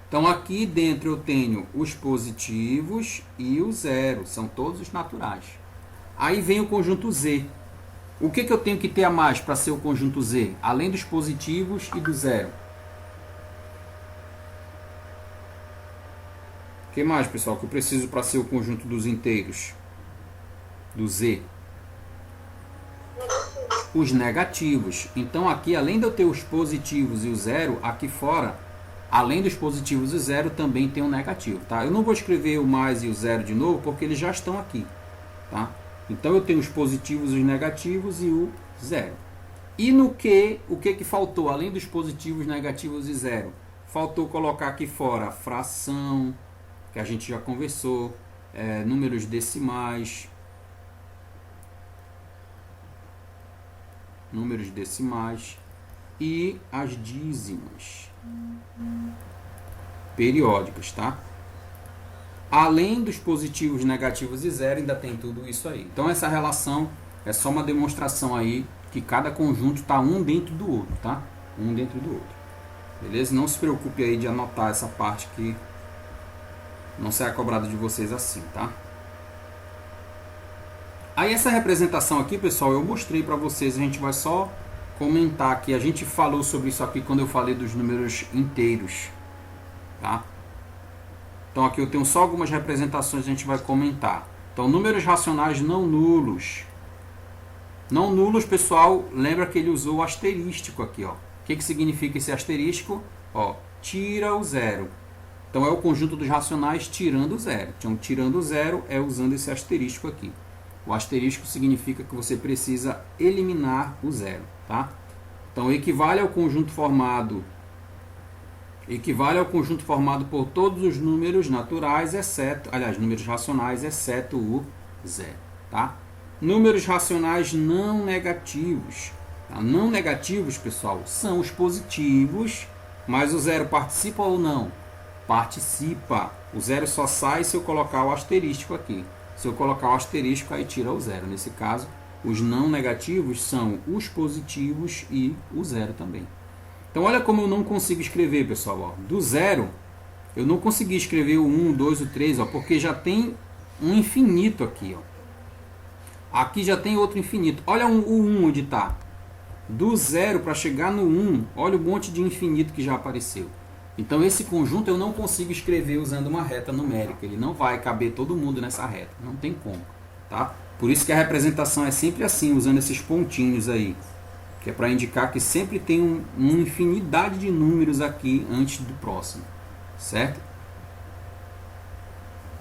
Então aqui dentro eu tenho os positivos e o zero, são todos os naturais. Aí vem o conjunto Z. O que eu tenho que ter a mais para ser o conjunto Z, além dos positivos e do zero? O que mais, pessoal, que eu preciso para ser o conjunto dos inteiros? Do Z? Os negativos. Então aqui, além de eu ter os positivos e o zero, aqui fora, além dos positivos e o zero, também tem um negativo, tá? Eu não vou escrever o mais e o zero de novo, porque eles já estão aqui, tá? Então eu tenho os positivos, os negativos e o zero. E no que, o que faltou, além dos positivos, negativos e zero? Faltou colocar aqui fora a fração, que a gente já conversou, números decimais, e as dízimas periódicas, tá? Além dos positivos, negativos e zero, ainda tem tudo isso aí. Então essa relação é só uma demonstração aí que cada conjunto está um dentro do outro, tá? Um dentro do outro. Beleza? Não se preocupe aí de anotar essa parte que não será cobrado de vocês assim, tá? Aí essa representação aqui, pessoal, eu mostrei para vocês. A gente vai só comentar aqui. A gente falou sobre isso aqui quando eu falei dos números inteiros, tá? Então aqui eu tenho só algumas representações, a gente vai comentar. Então, números racionais não nulos. Não nulos, pessoal, lembra que ele usou o asterístico aqui, ó. O que significa esse asterístico? Ó, tira o zero. Então é o conjunto dos racionais tirando o zero. Então, tirando o zero é usando esse asterístico aqui. O asterístico significa que você precisa eliminar o zero, tá? Então equivale ao conjunto formado por todos os números naturais, exceto, aliás, números racionais, exceto o zero, tá? Números racionais não negativos. Tá? Não negativos, pessoal, são os positivos, mas o zero participa ou não? Participa. O zero só sai se eu colocar o asterístico aqui. Se eu colocar o asterístico, aí tira o zero. Nesse caso, os não negativos são os positivos e o zero também. Então, olha como eu não consigo escrever, pessoal. Ó. Do zero, eu não consegui escrever o 1, o 2, o 3, ó, porque já tem um infinito aqui. Ó. Aqui já tem outro infinito. Olha o 1 onde está. Do zero para chegar no 1, olha o monte de infinito que já apareceu. Então, esse conjunto eu não consigo escrever usando uma reta numérica. Ele não vai caber todo mundo nessa reta. Não tem como. Tá? Por isso que a representação é sempre assim, usando esses pontinhos aí. Que é para indicar que sempre tem uma infinidade de números aqui antes do próximo. Certo?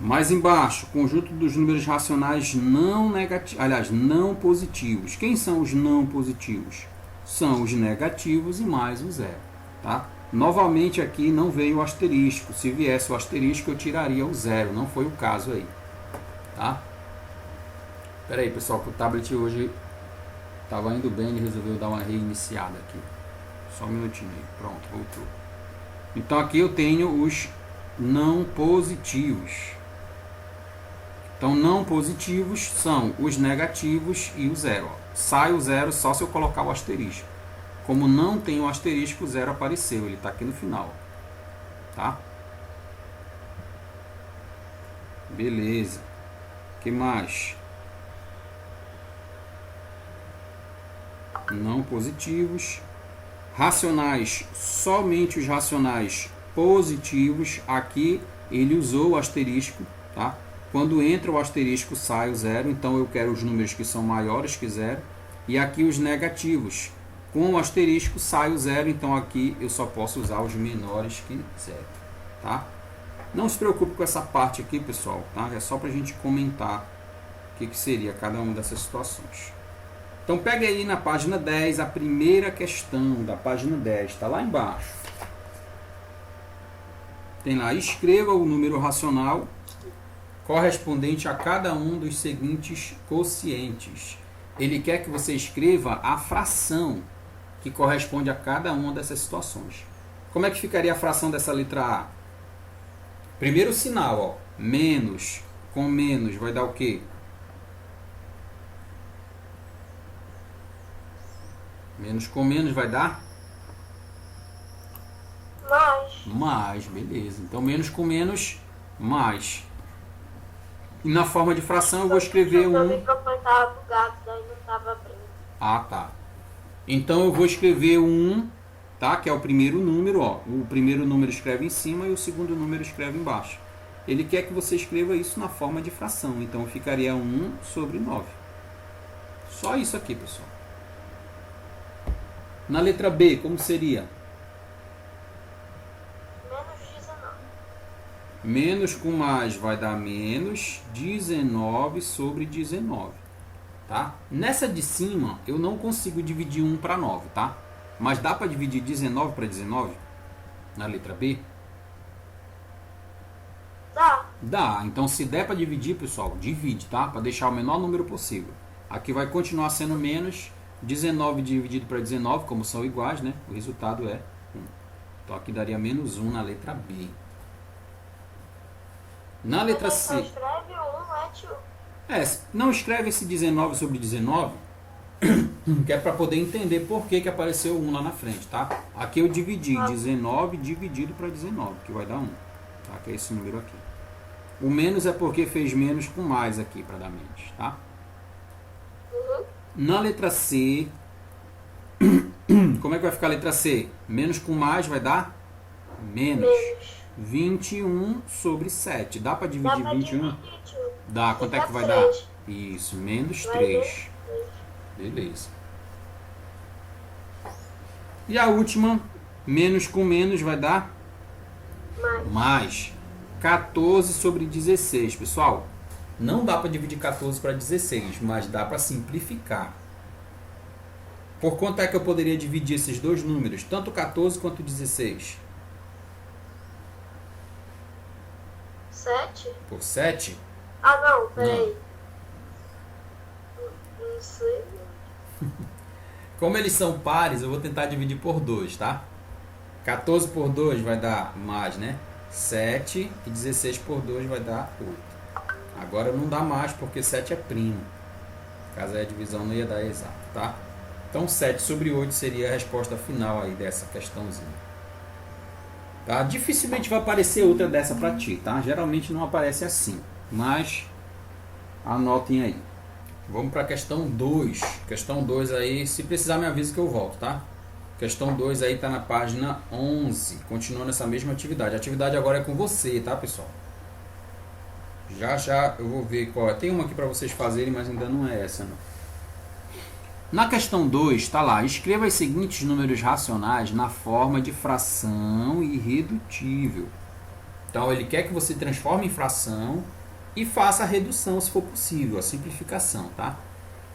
Mais embaixo, conjunto dos números racionais não negativos, aliás, não positivos. Quem são os não positivos? são os negativos e mais o zero, tá? Novamente aqui não veio o asterisco. Se viesse o asterisco, eu tiraria o zero. Não foi o caso aí, tá? Espera aí, pessoal, que o tablet hoje estava indo bem, ele resolveu dar uma reiniciada aqui. Só um minutinho aí. Pronto, voltou. Então aqui eu tenho os não positivos. Então não positivos são os negativos e o zero. Sai o zero só se eu colocar o asterisco. Como não tem o asterisco, o zero apareceu. Ele está aqui no final. Tá? Beleza. O que mais? Não positivos. Racionais, somente os racionais positivos. Aqui ele usou o asterisco, tá? Quando entra o asterisco sai o zero, então eu quero os números que são maiores que zero. E aqui os negativos, com o asterisco sai o zero, então aqui eu só posso usar os menores que zero, tá? Não se preocupe com essa parte aqui, pessoal, tá? É só para a gente comentar o que seria cada uma dessas situações. Então pega aí na página 10 a primeira questão da página 10, está lá embaixo. Tem lá, escreva o número racional correspondente a cada um dos seguintes quocientes. Ele quer que você escreva a fração que corresponde a cada uma dessas situações. Como é que ficaria a fração dessa letra A? Primeiro sinal, ó, menos com menos vai dar o quê? Menos com menos vai dar? Mais. Mais, beleza. Então, menos com menos, mais. E na forma de fração eu vou escrever O um... microfone estava bugado, daí não estava abrindo. Ah, tá. Então, eu vou escrever um, tá? Que é o primeiro número, ó. O primeiro número escreve em cima e o segundo número escreve embaixo. Ele quer que você escreva isso na forma de fração. Então, ficaria 1 sobre 9. Só isso aqui, pessoal. Na letra B, como seria? Menos 19. Menos com mais vai dar menos 19 sobre 19. Tá? Nessa de cima, eu não consigo dividir 1 para 9, tá? Mas dá para dividir 19 para 19? Na letra B? Dá. Dá. Então, se der para dividir, pessoal, divide, tá? Para deixar o menor número possível. Aqui vai continuar sendo menos 19 dividido para 19, como são iguais, né? O resultado é 1. Então, aqui daria menos 1 na letra B. Na letra Só C... escreve 1, é tio. não escreve esse 19 sobre 19, que é para poder entender por que apareceu 1 lá na frente, tá? Aqui eu dividi 19 dividido para 19, que vai dar 1. Tá? Que é esse número aqui. O menos é porque fez menos com mais aqui, para dar menos, tá? Na letra C, como é que vai ficar a letra C? Menos com mais vai dar menos. 21 sobre 7. Dá para dividir 21? Dá. Quanto é que vai dar? Isso, menos 3. Beleza. E a última, menos com menos vai dar? Mais. 14 sobre 16. Pessoal, não dá para dividir 14 para 16, mas dá para simplificar. Por quanto é que eu poderia dividir esses dois números? Tanto 14 quanto 16? 7? Por 7? Ah, não, peraí. Não sei. Como eles são pares, eu vou tentar dividir por 2, tá? 14 por 2 vai dar mais, né? 7 e 16 por 2 vai dar 8. Agora não dá mais porque 7 é primo. Caso a divisão não ia dar exato, tá? Então 7 sobre 8 seria a resposta final aí dessa questãozinha. Tá? Dificilmente vai aparecer outra dessa para ti, tá? Geralmente não aparece assim, mas anotem aí. Vamos para a questão 2. Questão 2 aí, se precisar me avisa que eu volto, tá? Questão 2 aí tá na página 11, continuando essa mesma atividade. A atividade agora é com você, tá, pessoal? Já eu vou ver qual é. Tem uma aqui para vocês fazerem, mas ainda não é essa, não. Na questão 2, está lá, escreva os seguintes números racionais na forma de fração irredutível. Então, ele quer que você transforme em fração e faça a redução, se for possível, a simplificação, tá?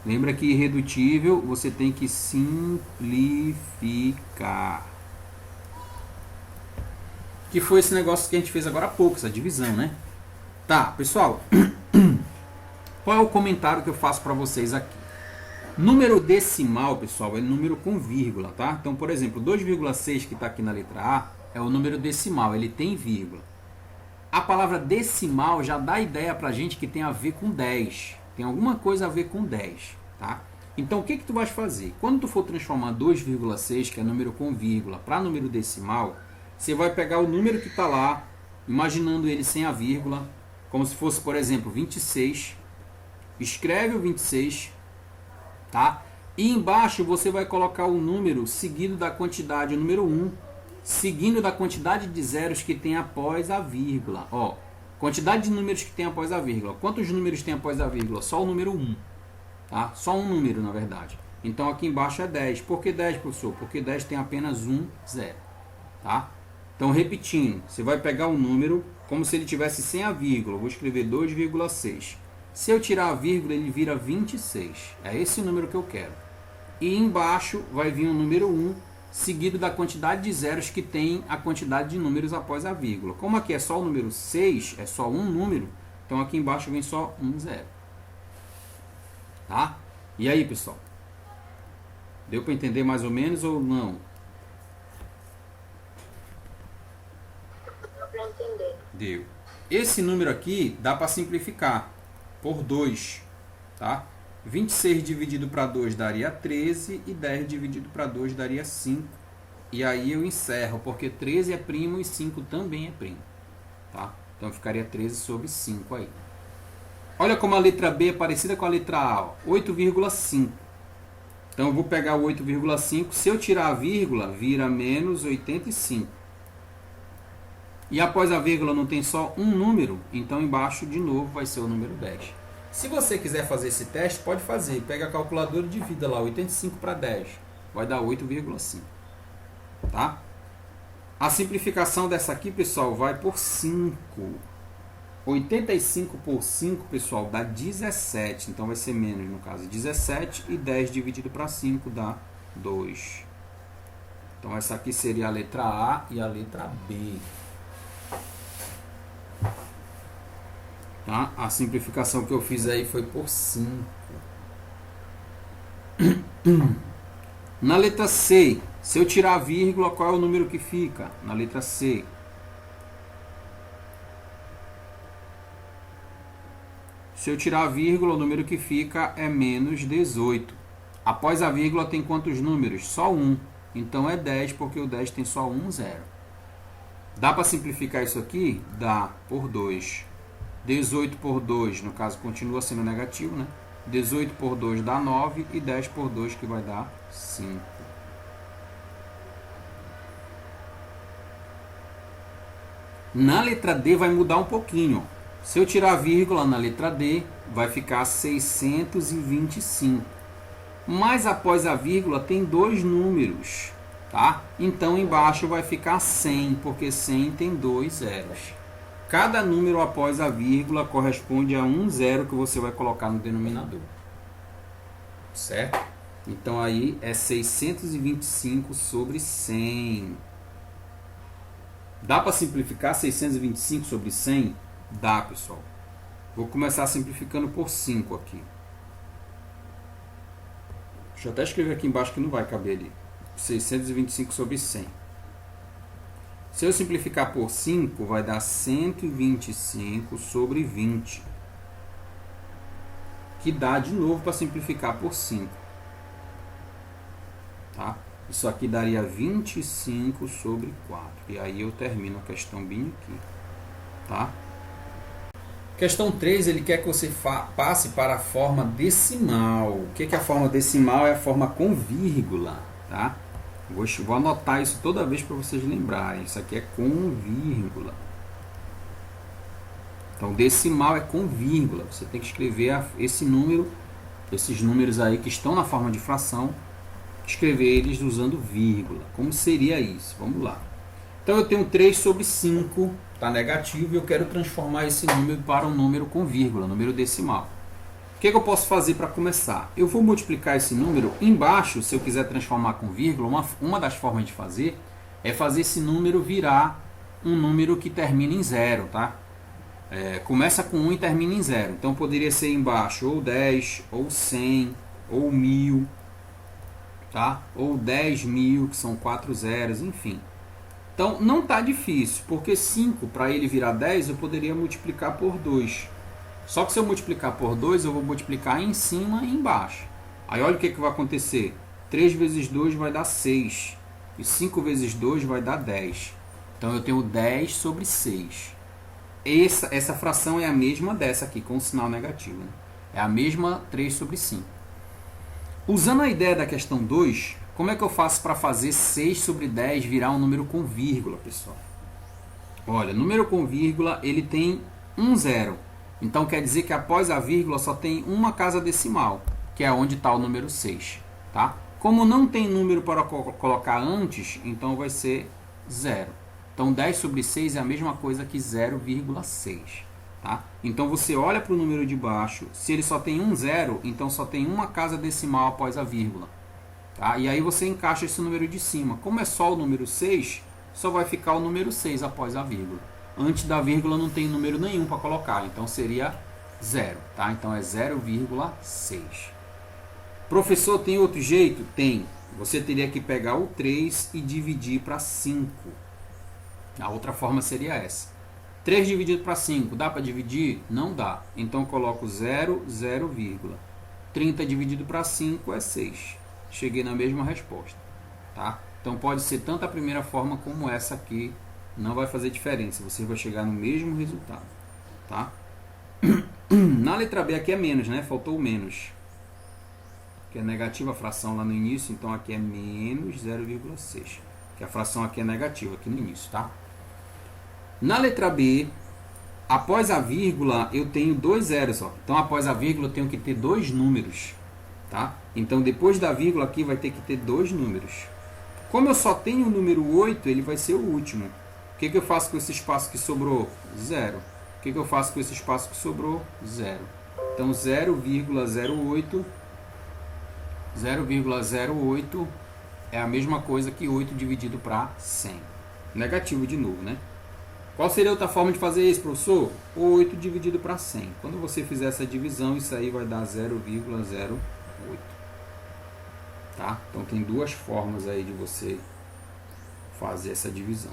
Lembra que irredutível você tem que simplificar. Que foi esse negócio que a gente fez agora há pouco, essa divisão, né? Tá, pessoal. Qual é o comentário que eu faço para vocês aqui? Número decimal, pessoal, é número com vírgula, tá? Então, por exemplo, 2,6 que está aqui na letra A é o número decimal, ele tem vírgula. A palavra decimal já dá ideia pra gente que tem a ver com 10. Tem alguma coisa a ver com 10, tá? Então, o que tu vais fazer? Quando tu for transformar 2,6, que é número com vírgula, para número decimal, você vai pegar o número que está lá, imaginando ele sem a vírgula, como se fosse, por exemplo, 26. Escreve o 26, tá? E embaixo você vai colocar o número seguido da quantidade, o número 1, seguindo da quantidade de zeros que tem após a vírgula. Ó, quantidade de números que tem após a vírgula. Quantos números tem após a vírgula? Só o número 1. Tá? Só um número, na verdade. Então aqui embaixo é 10. Por que 10, professor? Porque 10 tem apenas um zero. Tá? Então, repetindo, você vai pegar o número como se ele tivesse sem a vírgula. Eu vou escrever 2,6. Se eu tirar a vírgula, ele vira 26. É esse o número que eu quero. E embaixo vai vir o número 1, seguido da quantidade de zeros que tem a quantidade de números após a vírgula. Como aqui é só o número 6, é só um número, então aqui embaixo vem só um zero. Tá? E aí, pessoal? Deu para entender mais ou menos ou não? Deu para entender. Deu. Esse número aqui dá para simplificar por 2, tá? 26 dividido para 2 daria 13 e 10 dividido para 2 daria 5. E aí eu encerro, porque 13 é primo e 5 também é primo. Tá? Então ficaria 13 sobre 5 aí. Olha como a letra B é parecida com a letra A. 8,5. Então eu vou pegar o 8,5. Se eu tirar a vírgula, vira menos 85. E após a vírgula não tem só um número, então embaixo de novo vai ser o número 10. Se você quiser fazer esse teste, pode fazer. Pega a calculadora e divida lá 85 para 10. Vai dar 8,5. Tá? A simplificação dessa aqui, pessoal, vai por 5. 85 por 5, pessoal, dá 17. Então vai ser menos, no caso, 17. E 10 dividido para 5 dá 2. Então essa aqui seria a letra A e a letra B. Tá? A simplificação que eu fiz aí foi por 5. Na letra C, se eu tirar a vírgula, qual é o número que fica? Na letra C. Se eu tirar a vírgula, o número que fica é menos 18. Após a vírgula tem quantos números? Só um. Então é 10, porque o 10 tem só um zero. Dá para simplificar isso aqui? Dá, por 2. 18 por 2, no caso, continua sendo negativo, né? 18 por 2 dá 9 e 10 por 2 que vai dar 5. Na letra D vai mudar um pouquinho. Se eu tirar a vírgula na letra D, vai ficar 625. Mas após a vírgula tem dois números, tá? Então embaixo vai ficar 100, porque 100 tem dois zeros. Cada número após a vírgula corresponde a um zero que você vai colocar no denominador. Certo? Então aí é 625 sobre 100. Dá para simplificar 625 sobre 100? Dá, pessoal. Vou começar simplificando por 5 aqui. Deixa eu até escrever aqui embaixo que não vai caber ali. 625 sobre 100. Se eu simplificar por 5, vai dar 125 sobre 20. Que dá de novo para simplificar por 5. Tá? Isso aqui daria 25 sobre 4. E aí eu termino a questão bem aqui. Tá? Questão 3, ele quer que você passe para a forma decimal. O que é a forma decimal? É a forma com vírgula. Tá? Vou anotar isso toda vez para vocês lembrarem. Isso aqui é com vírgula. Então, decimal é com vírgula. Você tem que escrever esse número, esses números aí que estão na forma de fração, escrever eles usando vírgula. Como seria isso? Vamos lá. Então, eu tenho 3 sobre 5, está negativo, e eu quero transformar esse número para um número com vírgula, número decimal. O que eu posso fazer para começar? Eu vou multiplicar esse número embaixo, se eu quiser transformar com vírgula, uma das formas de fazer é fazer esse número virar um número que termina em 0, tá? Começa com 1 e termina em 0. Então poderia ser embaixo ou 10, ou 100, ou 1000, tá? Ou 10.000, que são 4 zeros, enfim. Então não está difícil, porque 5 para ele virar 10 eu poderia multiplicar por 2. Só que se eu multiplicar por 2 eu vou multiplicar em cima e embaixo. Aí olha o que vai acontecer. 3 vezes 2 vai dar 6. E 5 vezes 2 vai dar 10. Então eu tenho 10 sobre 6. Essa fração é a mesma dessa aqui, com o sinal negativo, né? É a mesma 3 sobre 5. Usando a ideia da questão 2, como é que eu faço para fazer 6 sobre 10 virar um número com vírgula, pessoal? Olha, número com vírgula, ele tem um zero. Então quer dizer que após a vírgula só tem uma casa decimal, que é onde está o número 6. Tá? Como não tem número para colocar antes, então vai ser 0. Então 10 sobre 6 é a mesma coisa que 0,6. Tá? Então você olha para o número de baixo, se ele só tem um zero, então só tem uma casa decimal após a vírgula. Tá? E aí você encaixa esse número de cima. Como é só o número 6, só vai ficar o número 6 após a vírgula. Antes da vírgula não tem número nenhum para colocar, então seria 0. Tá? Então é 0,6. Professor, tem outro jeito? Tem. Você teria que pegar o 3 e dividir para 5. A outra forma seria essa. 3 dividido para 5, dá para dividir? Não dá. Então eu coloco 0, 0, 30 dividido para 5 é 6. Cheguei na mesma resposta. Tá? Então pode ser tanto a primeira forma como essa aqui. Não vai fazer diferença. Você vai chegar no mesmo resultado. Tá? Na letra B aqui é menos, né? Faltou o menos. Que é negativa a fração lá no início. Então aqui é menos 0,6. Que a fração aqui é negativa aqui no início. Tá? Na letra B, após a vírgula, eu tenho 2 zeros. Ó. Então, após a vírgula, eu tenho que ter 2 números. Tá? Então, depois da vírgula aqui, vai ter que ter 2 números. Como eu só tenho o número 8, ele vai ser o último. O que eu faço com esse espaço que sobrou? 0. O que eu faço com esse espaço que sobrou? 0. Então, 0,08 é a mesma coisa que 8 dividido para 100. Negativo de novo, né? Qual seria outra forma de fazer isso, professor? 8 dividido para 100. Quando você fizer essa divisão, isso aí vai dar 0,08. Tá? Então tem duas formas aí de você fazer essa divisão.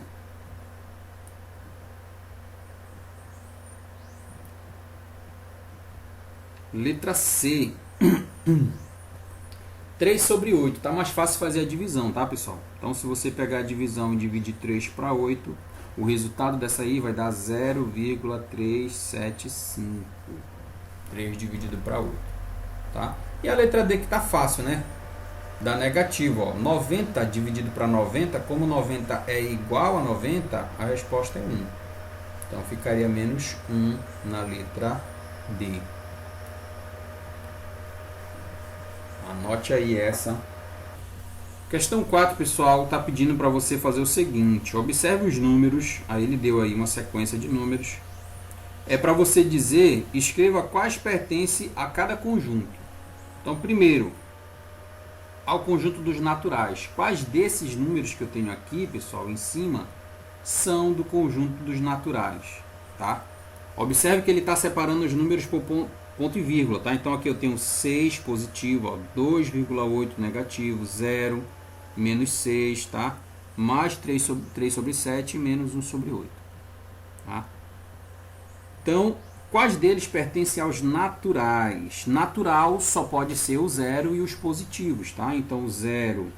Letra C. 3 sobre 8. Tá mais fácil fazer a divisão, tá, pessoal? Então se você pegar a divisão e dividir 3 para 8, o resultado dessa aí vai dar 0,375. 3 dividido para 8. Tá? E a letra D que tá fácil, né? Dá negativo. Ó. 90 dividido para 90, como 90 é igual a 90, a resposta é 1. Então ficaria menos 1 na letra D. Anote aí essa. Questão 4, pessoal, está pedindo para você fazer o seguinte. Observe os números. Aí ele deu aí uma sequência de números. É para você dizer, escreva quais pertencem a cada conjunto. Então, primeiro, ao conjunto dos naturais. Quais desses números que eu tenho aqui, pessoal, em cima, são do conjunto dos naturais. Tá? Observe que ele está separando os números por ponto e vírgula. Tá? Então, aqui eu tenho 6 positivo, 2,8 negativo, 0, menos 6, tá? Mais 3 sobre 7 e menos 1 sobre 8. Tá? Então, quais deles pertencem aos naturais? Natural só pode ser o 0 e os positivos, tá? Então, 0.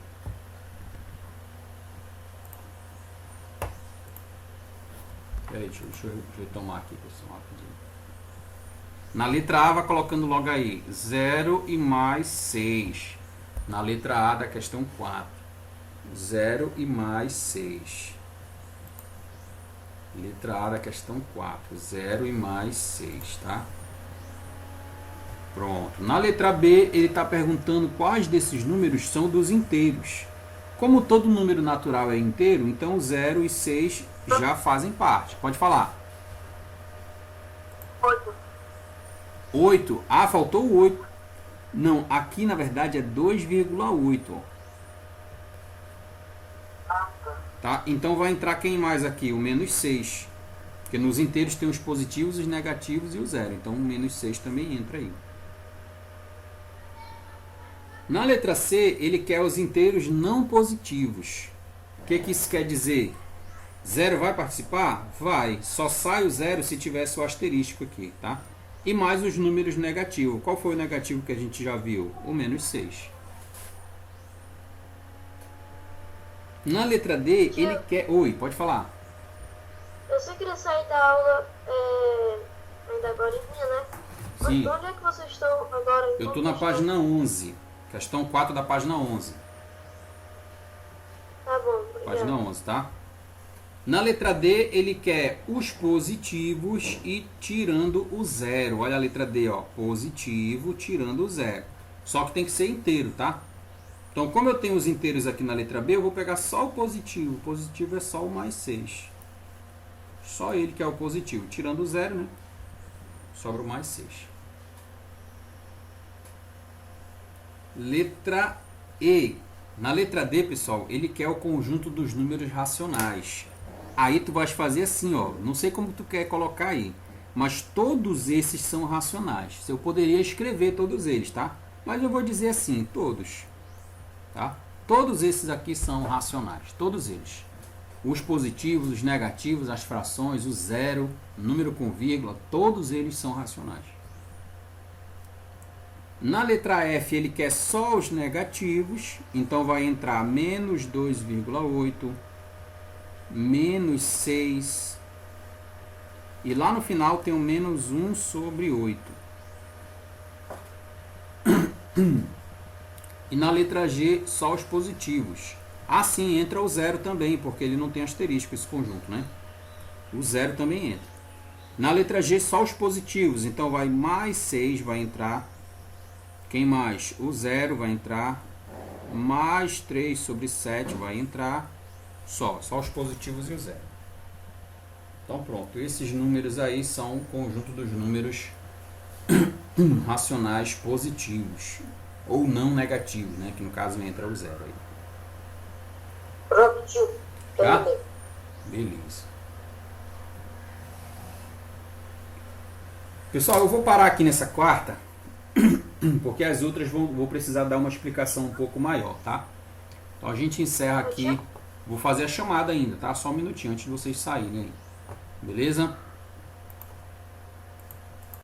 Peraí, deixa eu tomar aqui, pessoal, rapidinho. Na letra A, vai colocando logo aí, 0 e mais 6. Na letra A da questão 4. 0 e mais 6. Letra A da questão 4. 0 e mais 6, tá? Pronto. Na letra B, ele está perguntando quais desses números são dos inteiros. Como todo número natural é inteiro, então 0 e 6 já fazem parte. Pode falar. 8. 8. Ah, faltou o 8. Não, aqui na verdade é 2,8. Tá? Então vai entrar quem mais aqui? O menos 6. Porque nos inteiros tem os positivos, os negativos e o zero. Então o menos 6 também entra aí. Na letra C, ele quer os inteiros não positivos. O que isso quer dizer? Zero vai participar? Vai. Só sai o zero se tivesse o asterístico aqui, tá? E mais os números negativos. Qual foi o negativo que a gente já viu? O menos 6. Na letra D, ele quer... Oi, pode falar. Eu só queria sair da aula ainda agora, né? Sim. Onde é que vocês estão agora? Eu estou na página 11. Questão 4 da página 11. Tá bom, obrigado. Página 11, tá? Na letra D, ele quer os positivos e tirando o zero. Olha a letra D, ó. Positivo tirando o zero. Só que tem que ser inteiro, tá? Então, como eu tenho os inteiros aqui na letra B, eu vou pegar só o positivo. O positivo é só o mais 6. Só ele que é o positivo. Tirando o zero, né? Sobra o mais 6. Letra E. Na letra D, pessoal, ele quer o conjunto dos números racionais. Aí tu vais fazer assim, ó. Não sei como tu quer colocar aí. Mas todos esses são racionais. Eu poderia escrever todos eles, tá? Mas eu vou dizer assim, todos. Tá? Todos esses aqui são racionais. Todos eles. Os positivos, os negativos, as frações, o zero, número com vírgula. Todos eles são racionais. Na letra F, ele quer só os negativos. Então vai entrar menos 2,8. Menos 6. E lá no final tem o menos 1 sobre 8. E na letra G, só os positivos. Assim entra o zero também, porque ele não tem asterisco esse conjunto, né? O zero também entra. Na letra G, só os positivos. Então vai mais 6, vai entrar. Quem mais? O zero vai entrar. Mais 3 sobre 7 vai entrar. Só os positivos e o zero. Então pronto, esses números aí são o conjunto dos números racionais positivos. Ou não negativos, né? Que no caso entra o zero aí. Pronto, tio. Tá? Beleza. Pessoal, eu vou parar aqui nessa quarta, porque as outras vou precisar dar uma explicação um pouco maior, tá? Então a gente encerra aqui. Vou fazer a chamada ainda, tá? Só um minutinho antes de vocês saírem aí. Beleza?